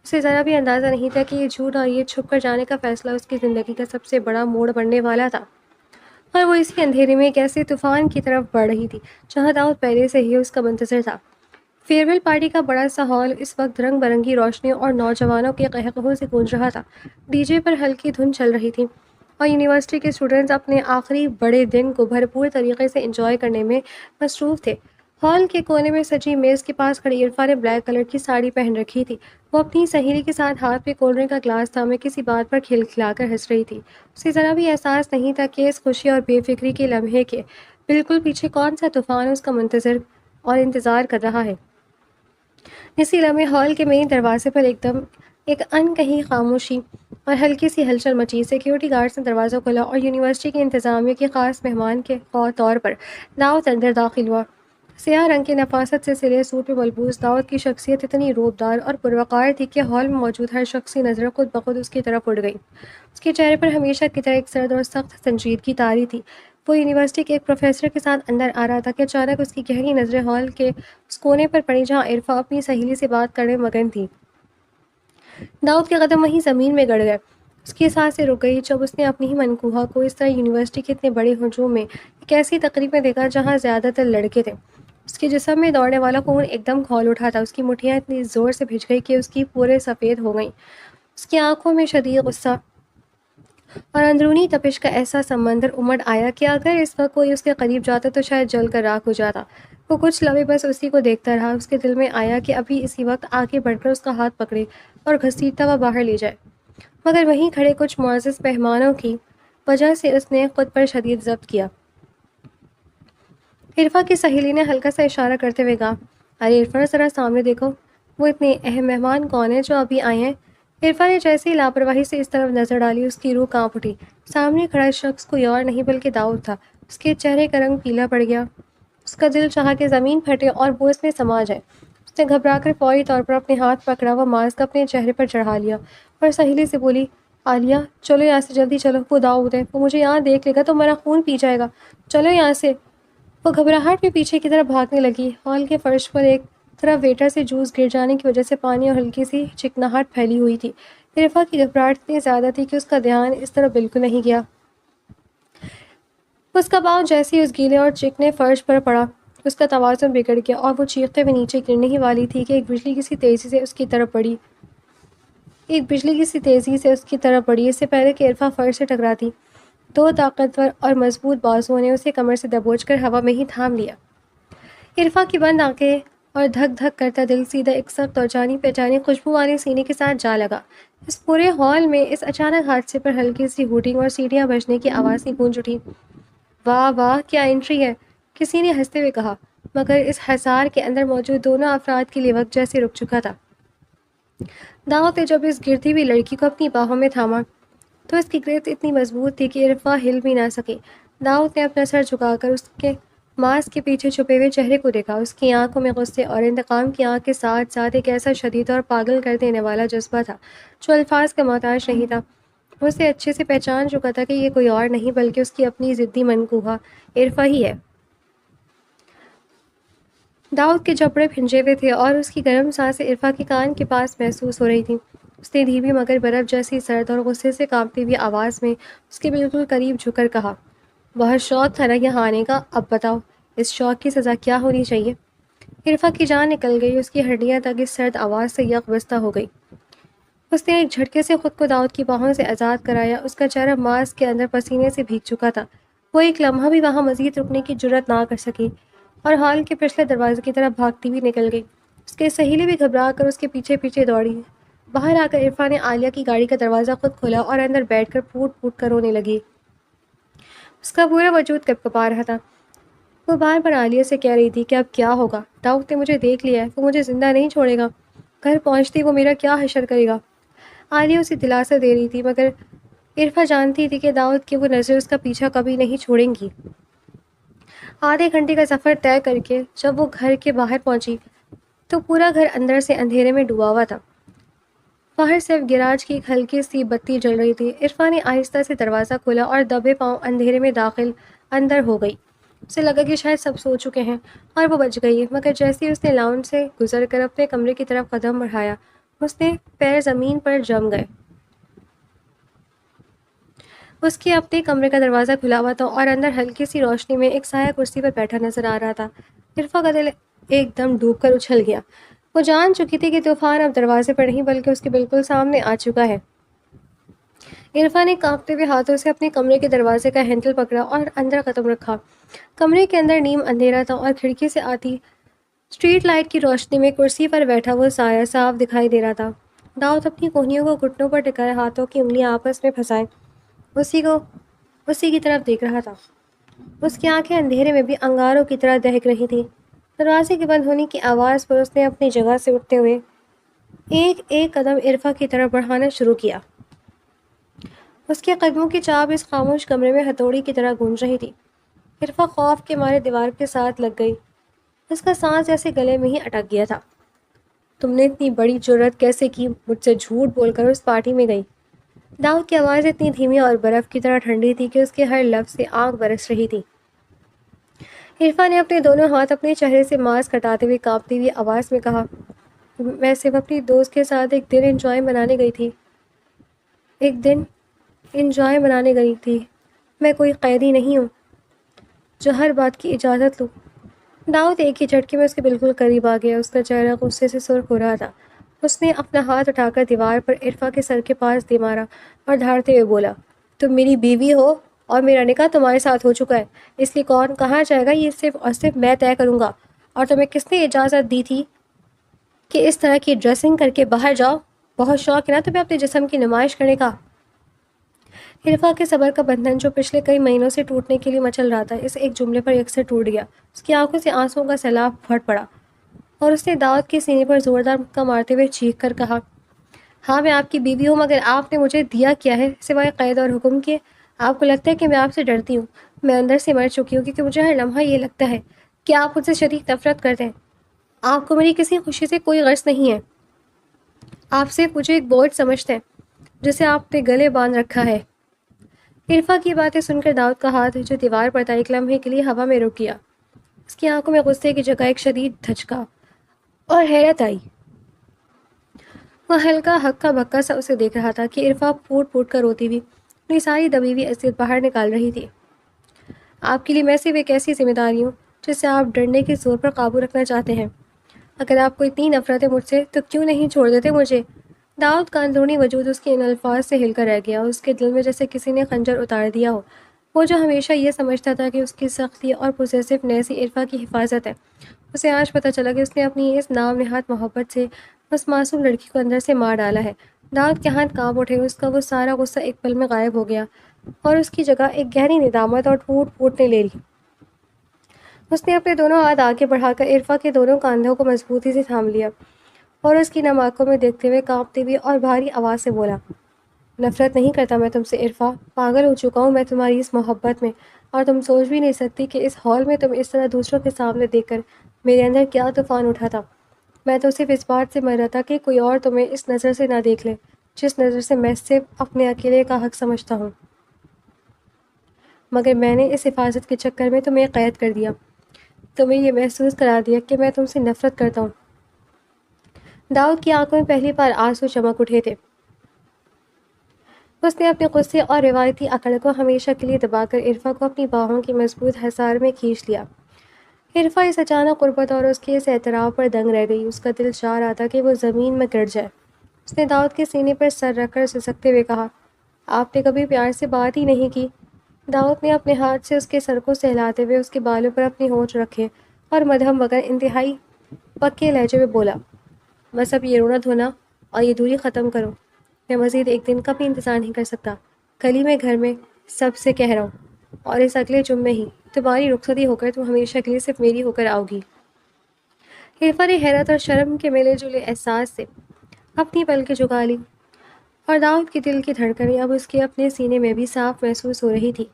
اسے ذرا بھی اندازہ نہیں تھا کہ یہ جھوٹ اور یہ چھپ کر جانے کا فیصلہ اس کی زندگی کا سب سے بڑا موڑ بننے والا تھا، اور وہ اسی اندھیرے میں ایک ایسے طوفان کی طرف بڑھ رہی تھی جہاں داؤد پہلے سے ہی اس کا منتظر تھا۔ فیئرویل پارٹی کا بڑا سا ہال اس وقت رنگ برنگی روشنیوں اور نوجوانوں کے قہقہوں سے گونج رہا تھا۔ ڈی جے پر ہلکی دھن چل رہی تھی اور یونیورسٹی کے اسٹوڈنٹس اپنے آخری بڑے دن کو بھرپور طریقے سے انجوائے کرنے میں مصروف تھے۔ ہال کے کونے میں سجی میز کے پاس کھڑی عرفا نے بلیک کلر کی ساڑی پہن رکھی تھی۔ وہ اپنی سہیلی کے ساتھ ہاتھ میں کولڈ ڈرنک کا گلاس تھامے کسی بات پر کھلکھلا کر ہنس رہی تھی۔ اسے ذرا بھی احساس نہیں تھا کہ اس خوشی اور بے فکری کے لمحے کے بالکل پیچھے کون سا طوفان اس کا منتظر اور انتظار کر رہا ہے۔ اسی لمحے ہال کے مین دروازے پر ایک ان کہیں خاموشی اور ہلکی سی ہلچل مچی۔ سیکیورٹی گارڈز نے دروازہ کھولا اور یونیورسٹی کی انتظامیہ کے خاص مہمان کے طور پر داؤد اندر داخل ہوا۔ سیاہ رنگ کے نفاست سے سلے سوٹ میں ملبوس داؤد کی شخصیت اتنی روبدار اور پروقار تھی کہ ہال میں موجود ہر شخص کی نظریں خود بخود اس کی طرف اڑ گئیں۔ اس کے چہرے پر ہمیشہ کی طرح ایک سرد اور سخت سنجیدگی طاری تھی۔ وہ یونیورسٹی کے ایک پروفیسر کے ساتھ اندر آ رہا تھا کہ اچانک اس کی گہری نظریں ہال کے اس کونے پر پڑی جہاں عرفا اپنی سہیلی سے بات کرنے میں مگن تھی۔ داؤد کے قدم وہیں زمین میں گڑ گئے۔ اس کی سانسیں رک گئی جب اس نے اپنی ہی منکوہا کو اس طرح یونیورسٹی کے اتنے بڑے ہجوم میں ایک ایسی تقریب میں دیکھا جہاں زیادہ تر لڑکے تھے۔ اس کے جسم میں دوڑنے والا خون ایک دم کھول اٹھا تھا۔ اس کی مٹھیاں اتنی زور سے بھیج گئی کہ اس کی پورے سفید ہو گئیں۔ اس کی آنکھوں میں شدید غصہ اور اندرونی تپش کا ایسا سمندر امڑ آیا کہ اگر اس وقت کوئی اس کے قریب جاتا تو شاید جل کر راکھ ہو جاتا۔ وہ کچھ لمحے بس اسی کو دیکھتا رہا۔ اس کے دل میں آیا کہ ابھی اسی وقت آگے بڑھ کر اس کا ہاتھ پکڑے اور گھسیٹتا ہوا باہر لے جائے، مگر وہیں کھڑے کچھ معزز مہمانوں کی وجہ سے اس نے خود پر شدید ضبط کیا۔ عرفا کی سہیلی نے ہلکا سا اشارہ کرتے ہوئے کہا، ارے عرفا ذرا سامنے دیکھو، وہ اتنے اہم مہمان کون ہیں جو ابھی آئے ہیں؟ عرفا نے جیسے ہی لاپرواہی سے اس طرف نظر ڈالی اس کی روح کانپ اٹھی۔ سامنے کھڑا شخص کوئی اور نہیں بلکہ داؤد تھا۔ اس کے چہرے کا رنگ پیلا پڑ گیا۔ اس کا دل چاہا کہ زمین پھٹے اور وہ اس میں سما جائے۔ اس نے گھبرا کر فوری طور پر اپنے ہاتھ پکڑا ہوا ماسک اپنے چہرے پر چڑھا لیا اور سہیلی سے بولی، عالیہ چلو یہاں سے، جلدی چلو، وہ داؤد ہے، وہ مجھے یہاں دیکھ لے گا تو میرا خون پی جائے گا، چلو یہاں سے۔ وہ گھبراہٹ میں پیچھے کی طرف بھاگنے لگی۔ ہال کے فرش پر ایک طرف ویٹر سے جوس گر جانے کی وجہ سے پانی اور ہلکی سی چکناہٹ پھیلی ہوئی تھی۔ عرفا کی گھبراہٹ اتنی زیادہ تھی کہ اس کا دھیان اس طرف بالکل نہیں گیا۔ اس کا پاؤں جیسے ہی اس گیلے اور چکنے فرش پر پڑا، اس کا توازن بگڑ گیا اور وہ چیختے ہوئے نیچے گرنے ہی والی تھی کہ ایک بجلی کسی تیزی سے اس کی طرف بڑھی۔ اس سے پہلے کہ عرفا فرش سے ٹکراتی، دو طاقتور اور مضبوط بازوؤں نے اسے کمر سے دبوچ کر ہوا میں ہی تھام لیا۔ عرفا کی بند آنکھیں اور دھک دھک کرتا دل سیدھا ایک سخت اور جانی پہچانی خوشبو والے سینے کے ساتھ جا لگا۔ اس پورے ہال میں اس اچانک حادثے پر ہلکی سی ہوٹنگ اور سیٹیاں بجنے کی آوازیں گونج اٹھی۔ واہ واہ، کیا انٹری ہے، کسی نے ہنستے ہوئے کہا، مگر اس ہزار کے اندر موجود دونوں افراد کے لیے وقت جیسے رک چکا تھا۔ داؤد نے جب اس گرتی ہوئی لڑکی کو اپنی باہوں میں تھاما تو اس کی گرفت اتنی مضبوط تھی کہ عرفا ہل بھی نہ سکی۔ داؤد نے اپنا سر جھکا کر اس کے ماسک کے پیچھے چھپے ہوئے چہرے کو دیکھا۔ اس کی آنکھوں میں غصے اور انتقام کی آنکھ کے ساتھ ساتھ ایک ایسا شدید اور پاگل کر دینے والا جذبہ تھا جو الفاظ کا محتاج نہیں تھا۔ وہ اسے اچھے سے پہچان چکا تھا کہ یہ کوئی اور نہیں بلکہ اس کی اپنی ضدی منکوہا عرفا ہی ہے۔ داؤد کے جبڑے بھنجے ہوئے تھے اور اس کی گرم سانسیں عرفا کے کان کے پاس محسوس ہو رہی تھیں۔ اس نے دھیمی مگر برف جیسی سرد اور غصے سے کانپتی ہوئی آواز میں اس کے بالکل قریب جھک کر کہا، بہت شوق تھا نا یہاں آنے کا، اب بتاؤ اس شوق کی سزا کیا ہونی چاہیے؟ عرفا کی جان نکل گئی، اس کی ہڈیاں تک اس سرد آواز سے یک بستہ ہو گئی۔ اس نے ایک جھٹکے سے خود کو داؤد کی باہوں سے آزاد کرایا۔ اس کا چہرہ ماسک کے اندر پسینے سے بھیگ چکا تھا۔ وہ ایک لمحہ بھی وہاں مزید رکنے کی جرات نہ کر سکی اور ہال کے پچھلے دروازے کی طرف بھاگتی ہوئی نکل گئی۔ اس کی سہیلی بھی گھبرا کر اس کے پیچھے پیچھے دوڑی۔ باہر آ کر عرفا نے عالیہ کی گاڑی کا دروازہ خود کھولا اور اندر بیٹھ کر پھوٹ پھوٹ کر رونے لگی۔ اس کا پورا وجود کپکپا رہا تھا۔ وہ بار بار عالیہ سے کہہ رہی تھی کہ اب کیا ہوگا، داؤد نے مجھے دیکھ لیا ہے، وہ مجھے زندہ نہیں چھوڑے گا، گھر پہنچتی وہ میرا کیا حشر کرے گا۔ عالیہ اسے دلاسا دے رہی تھی مگر عرفا جانتی تھی کہ داؤد کی وہ نظریں اس کا پیچھا کبھی نہیں چھوڑیں گی۔ آدھے گھنٹے کا سفر طے کر کے جب وہ گھر کے باہر پہنچی تو پورا گھر اندر سے اندھیرے میں ڈوبا ہوا تھا۔ باہر صرف گیراج کی ایک ہلکی سی بتی جل رہی تھی۔ عرفا نے آہستہ سے دروازہ کھولا اور دبے پاؤں اندھیرے میں داخل اندر ہو گئی۔ اسے لگا کہ شاید سب سو چکے ہیں اور وہ بچ گئی، مگر جیسے ہی اس نے لاؤنج سے گزر کر اپنے کمرے کی طرف قدم بڑھایا، اس نے پیر زمین پر جم گئے۔ اس کے اپنے کمرے کا دروازہ کھلا ہوا تھا اور اندر ہلکی سی روشنی میں ایک سایہ کرسی پر بیٹھا نظر آ رہا تھا۔ عرفا کا دل ایک دم ڈوب کر اچھل گیا۔ وہ جان چکی تھی کہ طوفان اب دروازے پر نہیں بلکہ اس کے بالکل سامنے آ چکا ہے۔ عرفا نے کانپتے ہوئے ہاتھوں سے اپنے کمرے کے دروازے کا ہینڈل پکڑا اور اندر قدم رکھا۔ کمرے کے اندر نیم اندھیرا تھا اور کھڑکی سے آتی اسٹریٹ لائٹ کی روشنی میں کرسی پر بیٹھا وہ سایہ صاف دکھائی دے رہا تھا۔ داؤد اپنی کوہنیوں کو گھٹنوں پر ٹکائے ہاتھوں کی انگلیاں آپس میں پھنسائے اسی کی طرف دیکھ رہا تھا۔ اس کی آنکھیں اندھیرے میں بھی انگاروں کی طرح دہک رہی تھیں۔ دروازے کے بند ہونے کی آواز پر اس نے اپنی جگہ سے اٹھتے ہوئے ایک ایک قدم عرفا کی طرف بڑھانا شروع کیا۔ اس کے قدموں کی چاپ اس خاموش کمرے میں ہتھوڑی کی طرح گونج رہی تھی۔ عرفا خوف کے مارے دیوار کے ساتھ لگ گئی۔ اس کا سانس جیسے گلے میں ہی اٹک گیا تھا۔ تم نے اتنی بڑی جرأت کیسے کی مجھ سے جھوٹ بول کر اس پارٹی میں گئی؟ داؤد کی آواز اتنی دھیمی اور برف کی طرح ٹھنڈی تھی کہ اس کے ہر لفظ سے آنکھ برس رہی تھی۔ عرفا نے اپنے دونوں ہاتھ اپنے چہرے سے ماسک ہٹاتے ہوئے کانپتی ہوئی آواز میں کہا، میں صرف اپنی دوست کے ساتھ ایک دن انجوائے منانے گئی تھی۔ میں کوئی قیدی نہیں ہوں جو ہر بات کی اجازت لوں۔ داؤد ایک ہی جھٹکے میں اس کے بالکل قریب آ گیا۔ اس کا چہرہ غصے سے سرخ ہو رہا تھا۔ اس نے اپنا ہاتھ اٹھا کر دیوار پر عرفا کے سر کے پاس دے مارا اور دھاڑتے ہوئے بولا، تم میری بیوی ہو اور میرا نکاح تمہارے ساتھ ہو چکا ہے، اس لیے کون کہاں جائے گا یہ صرف اور صرف میں طے کروں گا۔ اور تمہیں کس نے اجازت دی تھی کہ اس طرح کی ڈریسنگ کر کے باہر جاؤ؟ بہت شوق ہے نا تمہیں اپنے جسم کی نمائش کرنے کا؟ عرفا کے صبر کا بندھن جو پچھلے کئی مہینوں سے ٹوٹنے کے لیے مچل رہا تھا، اس ایک جملے پر یکسر ٹوٹ گیا۔ اس کی آنکھوں سے آنسوؤں کا سیلاب پھٹ پڑا اور اس نے داؤد کے سینے پر زوردار مکہ مارتے ہوئے چیخ کر کہا، ہاں میں آپ کی بیوی ہوں، مگر آپ نے مجھے دیا کیا ہے سوائے قید اور حکم کے؟ آپ کو لگتا ہے کہ میں آپ سے ڈرتی ہوں؟ میں اندر سے مر چکی ہوں، کیونکہ مجھے ہر لمحہ یہ لگتا ہے کہ آپ مجھ سے شدید نفرت کرتے ہیں۔ آپ کو میری کسی خوشی سے کوئی غرض نہیں ہے۔ آپ صرف مجھے ایک بوجھ سمجھتے ہیں جسے آپ نے گلے باندھ رکھا ہے۔ عرفا کی باتیں سن کر داؤد کا ہاتھ جو دیوار پر تھا ایک لمحے کے لیے ہوا میں رک گیا۔ اس کی آنکھوں میں غصے کی جگہ ایک شدید دھچکا اور حیرت آئی۔ وہ ہلکا ہکا بکا سا اسے دیکھ رہا تھا کہ عرفا پھوٹ پھوٹ کر روتی ہوئی اپنی ساری دبی ہوئی اذیت باہر نکال رہی تھی۔ آپ کے لیے میں صرف ایک ایسی ذمہ داری ہوں جسے آپ ڈرنے کے زور پر قابو رکھنا چاہتے ہیں۔ اگر آپ کو اتنی نفرت ہے مجھ سے تو کیوں نہیں چھوڑ دیتے مجھے؟ داؤد کا اندرونی وجود اس کے ان الفاظ سے ہل کر رہ گیا۔ اس کے دل میں جیسے کسی نے خنجر اتار دیا ہو۔ وہ جو ہمیشہ یہ سمجھتا تھا کہ اس کی سختی اور پوزیسو نیسی عرفا کی حفاظت ہے، اسے آج پتہ چلا کہ اس نے اپنی اس نام نہاد محبت سے اس معصوم لڑکی کو اندر سے مار ڈالا ہے۔ داؤد کے ہاتھ کانپ اٹھے۔ اس کا وہ سارا غصہ ایک پل میں غائب ہو گیا اور اس کی جگہ ایک گہری ندامت اور ٹوٹ پھوٹ نے لے لی۔ اس نے اپنے دونوں ہاتھ آگے بڑھا کر عرفا کے دونوں کاندھوں کو مضبوطی سے تھام لیا اور اس کی نم آنکھوں میں دیکھتے ہوئے کانپتے ہوئے اور بھاری آواز سے بولا، نفرت نہیں کرتا میں تم سے عرفا، پاگل ہو چکا ہوں میں تمہاری اس محبت میں، اور تم سوچ بھی نہیں سکتی کہ اس ہال میں تم اس طرح دوسروں کے سامنے دیکھ کر میرے اندر کیا طوفان اٹھا تھا۔ میں تو صرف اس بات سے مر رہا تھا کہ کوئی اور تمہیں اس نظر سے نہ دیکھ لے جس نظر سے میں صرف اپنے اکیلے کا حق سمجھتا ہوں، مگر میں نے اس حفاظت کے چکر میں تمہیں قید کر دیا، تمہیں یہ محسوس کرا دیا کہ میں تم سے نفرت کرتا ہوں۔ داؤد کی آنکھوں میں پہلی بار آنسو چمک اٹھے تھے۔ اس نے اپنے غصے اور روایتی عقل کو ہمیشہ کے لیے دبا کر عرفا کو اپنی باہوں کی مضبوط حصار میں کھینچ لیا۔ عرفا اس اچانک قربت اور اس کے اس اعتراف پر دنگ رہ گئی۔ اس کا دل چاہ رہا تھا کہ وہ زمین میں گر جائے۔ اس نے داؤد کے سینے پر سر رکھ کر سسکتے ہوئے کہا، آپ نے کبھی پیار سے بات ہی نہیں کی؟ داؤد نے اپنے ہاتھ سے اس کے سر کو سہلاتے ہوئے اس کے بالوں پر اپنی ہونٹ رکھے اور مدھم مگر انتہائی پکے لہجے میں بولا، بس اب یہ رونا دھونا اور یہ دوری ختم کرو۔ میں مزید ایک دن کا بھی انتظار نہیں کر سکتا۔ کل ہی میں گھر میں سب سے کہہ رہا ہوں، اور اس اگلے جمعے ہی تمہاری رخصتی ہو کر تم ہمیشہ کے لیے صرف میری ہو کر آؤ گی۔ عرفا نے حیرت اور شرم کے ملے جلے احساس سے اپنی پلکیں جھکا لی اور داؤد کے دل کی دھڑکنیں اب اس کے اپنے سینے میں بھی صاف محسوس ہو رہی تھی۔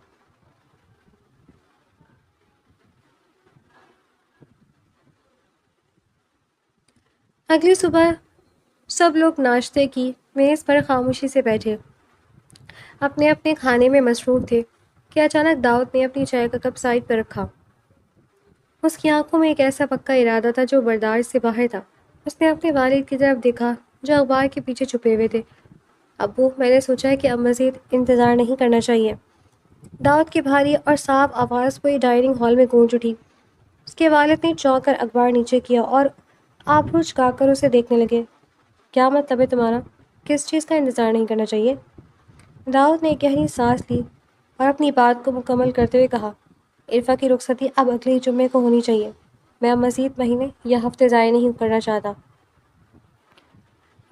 اگلی صبح سب لوگ ناشتے کی میز پر خاموشی سے بیٹھے اپنے اپنے کھانے میں مصروف تھے کہ اچانک داؤد نے اپنی چائے کا کپ سائڈ پر رکھا۔ اس کی آنکھوں میں ایک ایسا پکا ارادہ تھا جو برداشت سے باہر تھا۔ اس نے اپنے والد کی طرف دیکھا جو اخبار کے پیچھے چھپے ہوئے تھے۔ ابو، میں نے سوچا ہے کہ اب مزید انتظار نہیں کرنا چاہیے۔ داؤد کی بھاری اور صاف آواز پوری ڈائننگ ہال میں گونج اٹھی۔ اس کے والد نے چونک کر اخبار نیچے کیا اور آبرو چکا کر اسے دیکھنے لگے۔ کیا مطلب ہے تمہارا؟ کس چیز کا انتظار نہیں کرنا چاہیے؟ داؤد نے ایک گہری سانس لی اور اپنی بات کو مکمل کرتے ہوئے کہا، عرفا کی رخصتی اب اگلے جمعے کو ہونی چاہیے۔ میں اب مزید مہینے یا ہفتے ضائع نہیں کرنا چاہتا۔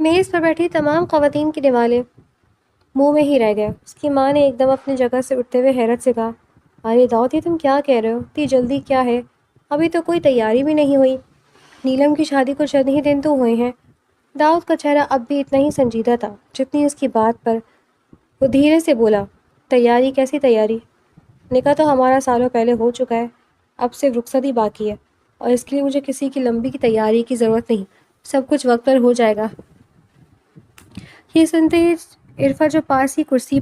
میز پر بیٹھی تمام خواتین کی نوالے منہ میں ہی رہ گئے۔ اس کی ماں نے ایک دم اپنی جگہ سے اٹھتے ہوئے حیرت سے کہا، ارے داؤد، یہ تم کیا کہہ رہے ہو؟ اتنی جلدی کیا ہے؟ ابھی تو کوئی تیاری بھی نہیں ہوئی۔ نیلم کی شادی کو چند ہی دن تو ہوئے ہیں۔ داؤد کا چہرہ اب بھی اتنا ہی سنجیدہ تھا جتنی اس کی بات پر۔ وہ دھیرے سے بولا، تیاری؟ کیسی تیاری؟ نکاح تو ہمارا سالوں پہلے ہو چکا ہے، اب صرف رخصت ہی باقی ہے، اور اس کے لیے مجھے کسی کی لمبی کی تیاری کی ضرورت نہیں، سب کچھ وقت پر ہو جائے گا۔ یہ سنتے ہی عرفا جو پاس ہی کرسی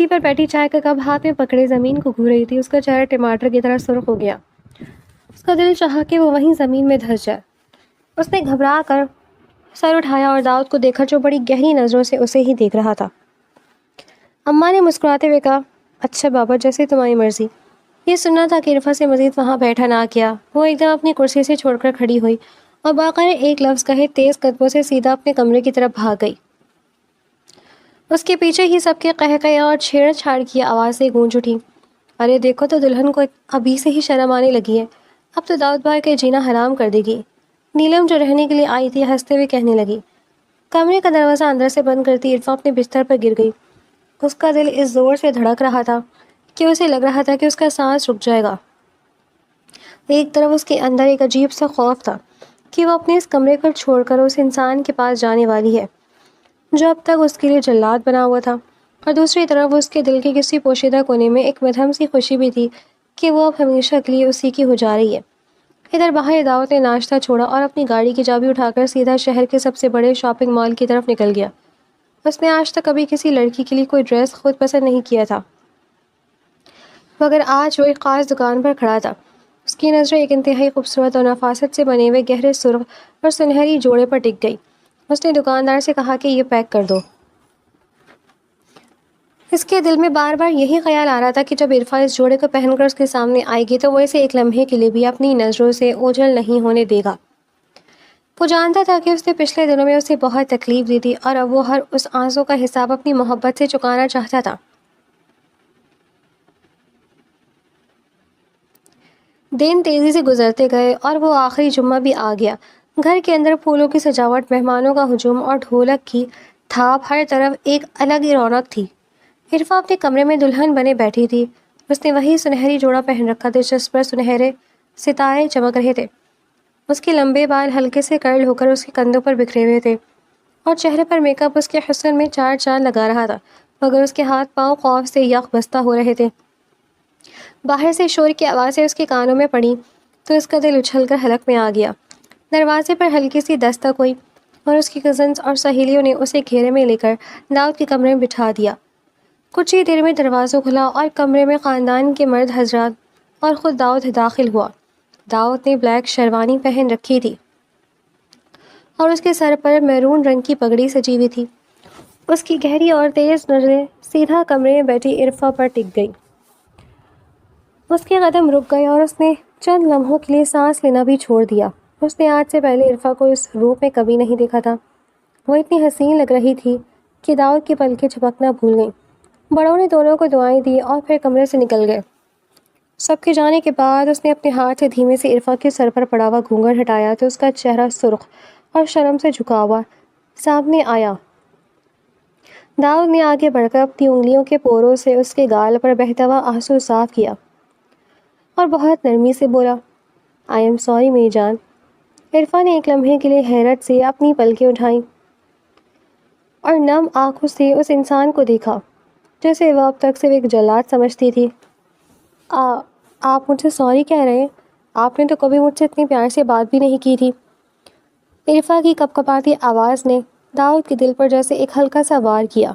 پر بیٹھی چائے کا کپ ہاتھ میں پکڑے زمین کو گھو رہی تھی، اس کا چہرہ ٹماٹر کی طرح سرخ ہو گیا۔ اس کا دل چاہا کہ وہ وہیں زمین میں دھس جائے۔ اس نے گھبرا کر سر اٹھایا اور داؤد کو دیکھا جو بڑی گہری نظروں سے اسے ہی دیکھ رہا تھا۔ اماں نے مسکراتے ہوئے کہا، اچھا بابا، جیسے تمہاری مرضی۔ یہ سننا تھا کہ عرفا سے مزید وہاں بیٹھا نہ کیا۔ وہ ایک دم اپنی کرسی سے چھوڑ کر کھڑی ہوئی اور باقاعدہ ایک لفظ کہے تیز قدموں سے سیدھا اپنے کمرے کی طرف بھاگ گئی۔ اس کے پیچھے ہی سب کے قہقہے اور چھیڑ چھاڑ کی آوازیں گونج اٹھی۔ ارے دیکھو تو، دلہن کو ابھی سے ہی شرم آنے لگی ہے، اب تو داؤد بھائی کا جینا حرام کر دے گی۔ نیلم جو رہنے کے لیے آئی تھی ہنستے ہوئے کہنے لگی۔ کمرے کا دروازہ اندر سے بند کرتی عرفا اپنے بستر پر گر گئی۔ اس کا دل اس زور سے دھڑک رہا تھا کہ اسے لگ رہا تھا کہ اس کا سانس رک جائے گا۔ ایک طرف اس کے اندر ایک عجیب سا خوف تھا کہ وہ اپنے اس کمرے کو چھوڑ کر اس انسان کے پاس جانے والی ہے جو اب تک اس کے لیے جلاد بنا ہوا تھا، اور دوسری طرف اس کے دل کے کسی پوشیدہ کونے میں ایک مدھم سی خوشی بھی تھی کہ وہ اب ہمیشہ کے لیے اسی کی ہو جا رہی ہے۔ ادھر باہر داؤد نے ناشتہ چھوڑا اور اپنی گاڑی کی چابی اٹھا کر سیدھا شہر کے سب سے بڑے شاپنگ مال کی طرف نکل گیا۔ اس نے آج تک کبھی کسی لڑکی کے لیے کوئی ڈریس خود پسند نہیں کیا تھا، مگر آج وہ ایک خاص دکان پر کھڑا تھا۔ اس کی نظریں ایک انتہائی خوبصورت اور نفاست سے بنے ہوئے گہرے سرخ اور سنہری جوڑے پر ٹک گئی۔ اس نے دکاندار سے کہا کہ یہ پیک کر دو۔ اس کے دل میں بار بار یہی خیال آ رہا تھا کہ جب عرفا اس جوڑے کو پہن کر اس کے سامنے آئے گی تو وہ اسے ایک لمحے کے لیے بھی اپنی نظروں سے اوجھل نہیں ہونے دے گا۔ وہ جانتا تھا کہ اس نے پچھلے دنوں میں اسے بہت تکلیف دی تھی، اور اب وہ ہر اس آنسو کا حساب اپنی محبت سے چکانا چاہتا تھا۔ دن تیزی سے گزرتے گئے اور وہ آخری جمعہ بھی آ گیا۔ گھر کے اندر پھولوں کی سجاوٹ، مہمانوں کا ہجوم اور ڈھولک کی تھاپ، ہر طرف ایک الگ ہی رونق تھی۔ عرفا اپنے کمرے میں دلہن بنے بیٹھی تھی۔ اس نے وہی سنہری جوڑا پہن رکھا تھا جس پر سنہرے ستارے چمک رہے تھے۔ اس کے لمبے بال ہلکے سے کرل ہو کر اس کے کندھوں پر بکھرے ہوئے تھے، اور چہرے پر میک اپ اس کے حسن میں چار چاند لگا رہا تھا، مگر اس کے ہاتھ پاؤں خوف سے یک بستہ ہو رہے تھے۔ باہر سے شور کی آوازیں اس کے کانوں میں پڑیں تو اس کا دل اچھل کر حلق میں آ گیا۔ دروازے پر ہلکی سی دستک ہوئی اور اس کی کزنز اور سہیلیوں نے اسے گھیرے میں لے کر داؤد کے کمرے میں بٹھا دیا۔ کچھ ہی دیر میں دروازہ کھلا اور کمرے میں خاندان کے مرد حضرات اور خود داؤد داخل ہوا۔ داؤد نے بلیک شیروانی پہن رکھی تھی اور اس کے سر پر میرون رنگ کی پگڑی سجی ہوئی تھی۔ اس کی گہری اور تیز نظریں سیدھا کمرے میں بیٹھی عرفا پر ٹک گئی۔ اس کے قدم رک گئے اور اس نے چند لمحوں کے لیے سانس لینا بھی چھوڑ دیا۔ اس نے آج سے پہلے عرفا کو اس روپ میں کبھی نہیں دیکھا تھا۔ وہ اتنی حسین لگ رہی تھی کہ داؤد کی پلکیں جھپکنا بھول گئیں۔ بڑوں نے دونوں کو دعائیں دی اور پھر کمرے سے نکل گئے۔ سب کے جانے کے بعد اس نے اپنے ہاتھ سے دھیمے سے عرفا کے سر پر پڑا ہوا گھونگھٹ ہٹایا تو اس کا چہرہ سرخ اور شرم سے جھکا ہوا سامنے آیا۔ داؤد نے آگے بڑھ کر اپنی انگلیوں کے پوروں سے اس کے گال پر بہتا ہوا آنسو صاف کیا اور بہت نرمی سے بولا، آئی ایم سوری میری جان۔ عرفا نے ایک لمحے کے لیے حیرت سے اپنی پلکیں اٹھائیں اور نم آنکھوں سے اس انسان کو دیکھا جیسے وہ اب تک صرف ایک جلاد سمجھتی تھی۔ آپ مجھ سے سوری کہہ رہے ہیں؟ آپ نے تو کبھی مجھ سے اتنی پیار سے بات بھی نہیں کی تھی۔ عرفا کی کپ کپاتی آواز نے داؤد کے دل پر جیسے ایک ہلکا سا وار کیا۔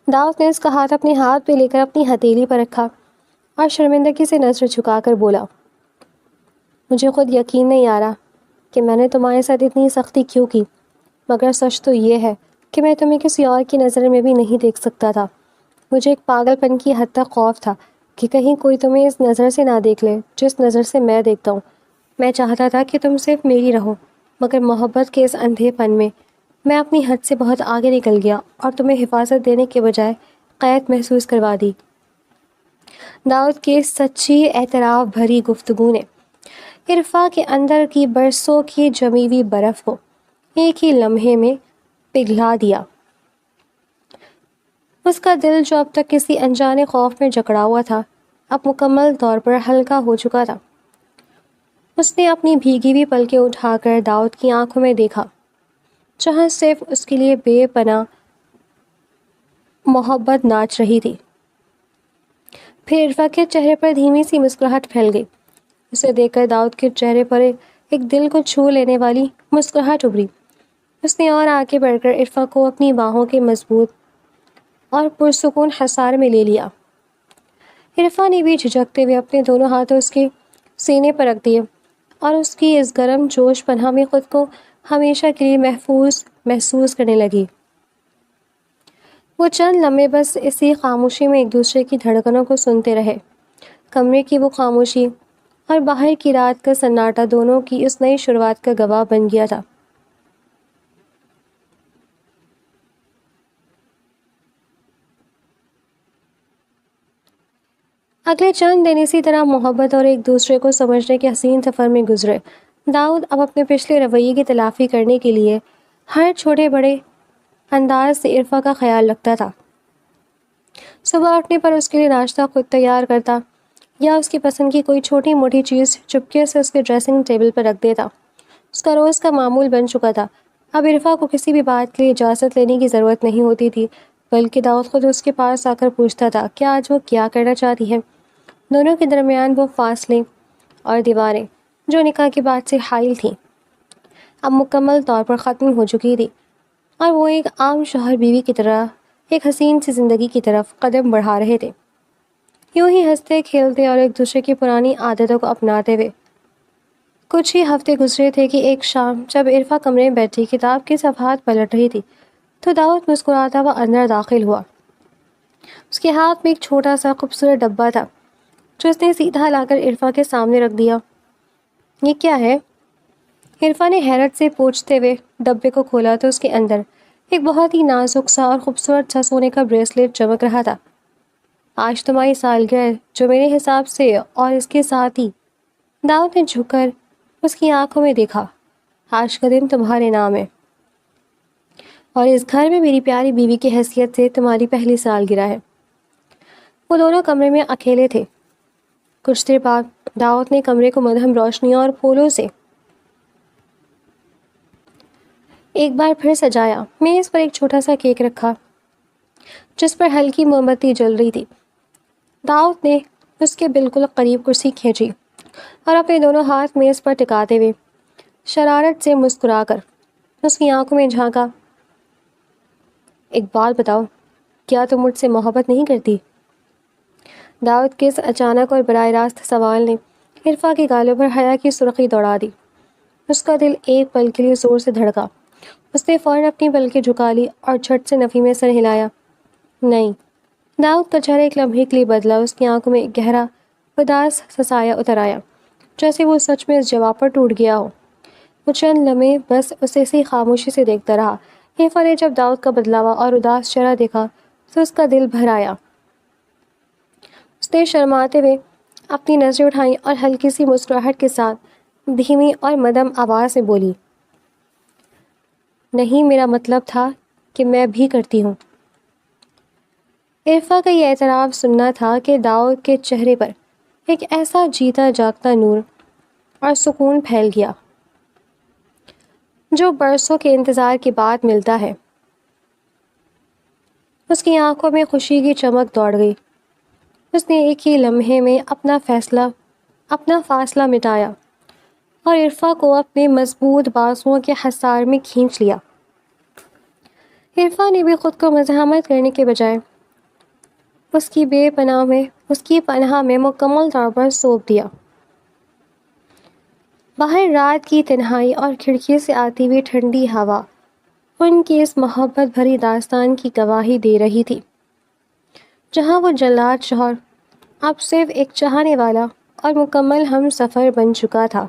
داؤد نے اس کا ہاتھ اپنے ہاتھ پہ لے کر اپنی ہتھیلی پر رکھا اور شرمندگی سے نظر جھکا کر بولا، مجھے خود یقین نہیں آ رہا کہ میں نے تمہارے ساتھ اتنی سختی کیوں کی، مگر سچ تو یہ ہے کہ میں تمہیں کسی اور کی نظر میں بھی نہیں دیکھ سکتا تھا۔ مجھے ایک پاگل پن کی حد تک خوف تھا کہ کہیں کوئی تمہیں اس نظر سے نہ دیکھ لے جس نظر سے میں دیکھتا ہوں۔ میں چاہتا تھا کہ تم صرف میری رہو، مگر محبت کے اس اندھے پن میں میں اپنی حد سے بہت آگے نکل گیا اور تمہیں حفاظت دینے کے بجائے قید محسوس کروا دی۔ داؤد کے سچی اعتراف بھری گفتگو نے عرفا کے اندر کی برسوں کی جمی ہوئی برف کو ایک ہی لمحے میں پگھلا دیا۔ اس کا دل جو اب تک کسی انجانے خوف میں جکڑا ہوا تھا اب مکمل طور پر ہلکا ہو چکا تھا۔ اس نے اپنی بھیگی ہوئی پلکیں اٹھا کر داؤد کی آنکھوں میں دیکھا جہاں صرف اس کے لیے بے پناہ محبت ناچ رہی تھی۔ پھر عرفا کے چہرے پر دھیمی سی مسکراہٹ پھیل گئی۔ اسے دیکھ کر داؤد کے چہرے پر ایک دل کو چھو لینے والی مسکراہٹ ابھری۔ اس نے اور آگے بڑھ کر عرفا کو اپنی باہوں کے مضبوط اور پرسکون حصار میں لے لیا۔ عرفا نے بھی جھجکتے ہوئے اپنے دونوں ہاتھ اس کے سینے پر رکھ دیے اور اس کی اس گرم جوش پناہ میں خود کو ہمیشہ کے لیے محفوظ محسوس کرنے لگی۔ وہ چند لمحے بس اسی خاموشی میں ایک دوسرے کی دھڑکنوں کو سنتے رہے۔ کمرے کی وہ خاموشی اور باہر کی رات کا سناٹا دونوں کی اس نئی شروعات کا گواہ بن گیا تھا۔ اگلے چند دن اسی طرح محبت اور ایک دوسرے کو سمجھنے کے حسین سفر میں گزرے۔ داؤد اب اپنے پچھلے رویے کی تلافی کرنے کے لیے ہر چھوٹے بڑے انداز سے عرفا کا خیال رکھتا تھا۔ صبح اٹھنے پر اس کے لیے ناشتہ خود تیار کرتا یا اس کی پسند کی کوئی چھوٹی موٹی چیز چپکے سے اس کے ڈریسنگ ٹیبل پر رکھ دیتا۔ اس کا روز کا معمول بن چکا تھا۔ اب عرفا کو کسی بھی بات کے لیے اجازت لینے کی ضرورت نہیں ہوتی تھی، بلکہ داؤد خود اس کے پاس آ کر پوچھتا تھا کہ آج وہ کیا کرنا چاہتی ہے۔ دونوں کے درمیان وہ فاصلے اور دیواریں جو نکاح کے بعد سے حائل تھیں اب مکمل طور پر ختم ہو چکی تھی، اور وہ ایک عام شوہر بیوی کی طرح ایک حسین سی زندگی کی طرف قدم بڑھا رہے تھے، یوں ہی ہنستے کھیلتے اور ایک دوسرے کی پرانی عادتوں کو اپناتے ہوئے۔ کچھ ہی ہفتے گزرے تھے کہ ایک شام جب عرفا کمرے میں بیٹھی کتاب کے صفحات پلٹ رہی تھی تو داؤد مسکراتا ہوا اندر داخل ہوا۔ اس کے ہاتھ میں ایک چھوٹا سا خوبصورت ڈبہ تھا جو اس نے سیدھا لا کر عرفا کے سامنے رکھ دیا۔ یہ کیا ہے؟ عرفا نے حیرت سے پوچھتے ہوئے ڈبے کو کھولا تو اس کے اندر ایک بہت ہی نازک سا اور خوبصورت سا سونے کا بریسلیٹ چمک رہا تھا۔ آج تمہاری سالگرہ جو میرے حساب سے اور اس کے ساتھ ہی، داؤد نے جھک کر اس کی آنکھوں میں دیکھا، آج کا دن تمہارے نام ہے اور اس گھر میں میری پیاری بیوی کی حیثیت سے تمہاری پہلی سالگرہ ہے۔ وہ دونوں کمرے میں اکیلے تھے۔ کچھ دیر بعد داؤد نے کمرے کو مدہم روشنیوں اور پھولوں سے ایک بار پھر سجایا۔ میز پر ایک چھوٹا سا کیک رکھا جس پر ہلکی موم بتی جل رہی تھی۔ داؤد نے اس کے بالکل قریب کرسی کھینچی اور اپنے دونوں ہاتھ میز پر ٹکاتے ہوئے شرارت سے مسکرا کر اس کی آنکھوں میں جھانکا۔ ایک بات بتاؤ، کیا تم مجھ سے محبت نہیں کرتی؟ داؤد کے اس اچانک اور براہ راست سوال نے عرفا کے گالوں پر حیا کی سرخی دوڑا دی۔ اس کا دل ایک پل کے لیے زور سے دھڑکا۔ اس نے فوراً اپنی پلکیں جھکا لی اور جھٹ سے نفی میں سر ہلایا۔ نہیں۔ داؤد کا چہرہ ایک لمحے کے لیے بدلا۔ اس کی آنکھوں میں ایک گہرا اداس سا سایہ اتر آیا، جیسے وہ سچ میں اس جواب پر ٹوٹ گیا ہو۔ وہ چند لمحے بس اسے اسی خاموشی سے دیکھتا رہا۔ عرفا نے جب داؤد کا بدلاوا اور اداس چہرہ دیکھا تو اس کا دل بھر آیا۔ اس نے شرماتے ہوئے اپنی نظریں اٹھائیں اور ہلکی سی مسکراہٹ کے ساتھ دھیمی اور مدھم آواز میں بولی، نہیں، میرا مطلب تھا کہ میں بھی کرتی ہوں۔ عرفا کا یہ اعتراف سننا تھا کہ داؤد کے چہرے پر ایک ایسا جیتا جاگتا نور اور سکون پھیل گیا جو برسوں کے انتظار کے بعد ملتا ہے۔ اس کی آنکھوں میں خوشی کی چمک دوڑ گئی۔ اس نے ایک ہی لمحے میں اپنا فاصلہ مٹایا اور عرفا کو اپنے مضبوط بازوؤں کے حصار میں کھینچ لیا۔ عرفا نے بھی خود کو مزاحمت کرنے کے بجائے اس کی پناہ میں مکمل طور پر سونپ دیا۔ باہر رات کی تنہائی اور کھڑکی سے آتی ہوئی ٹھنڈی ہوا ان کی اس محبت بھری داستان کی گواہی دے رہی تھی، جہاں وہ جلاد شوہر اب صرف ایک چاہنے والا اور مکمل ہم سفر بن چکا تھا۔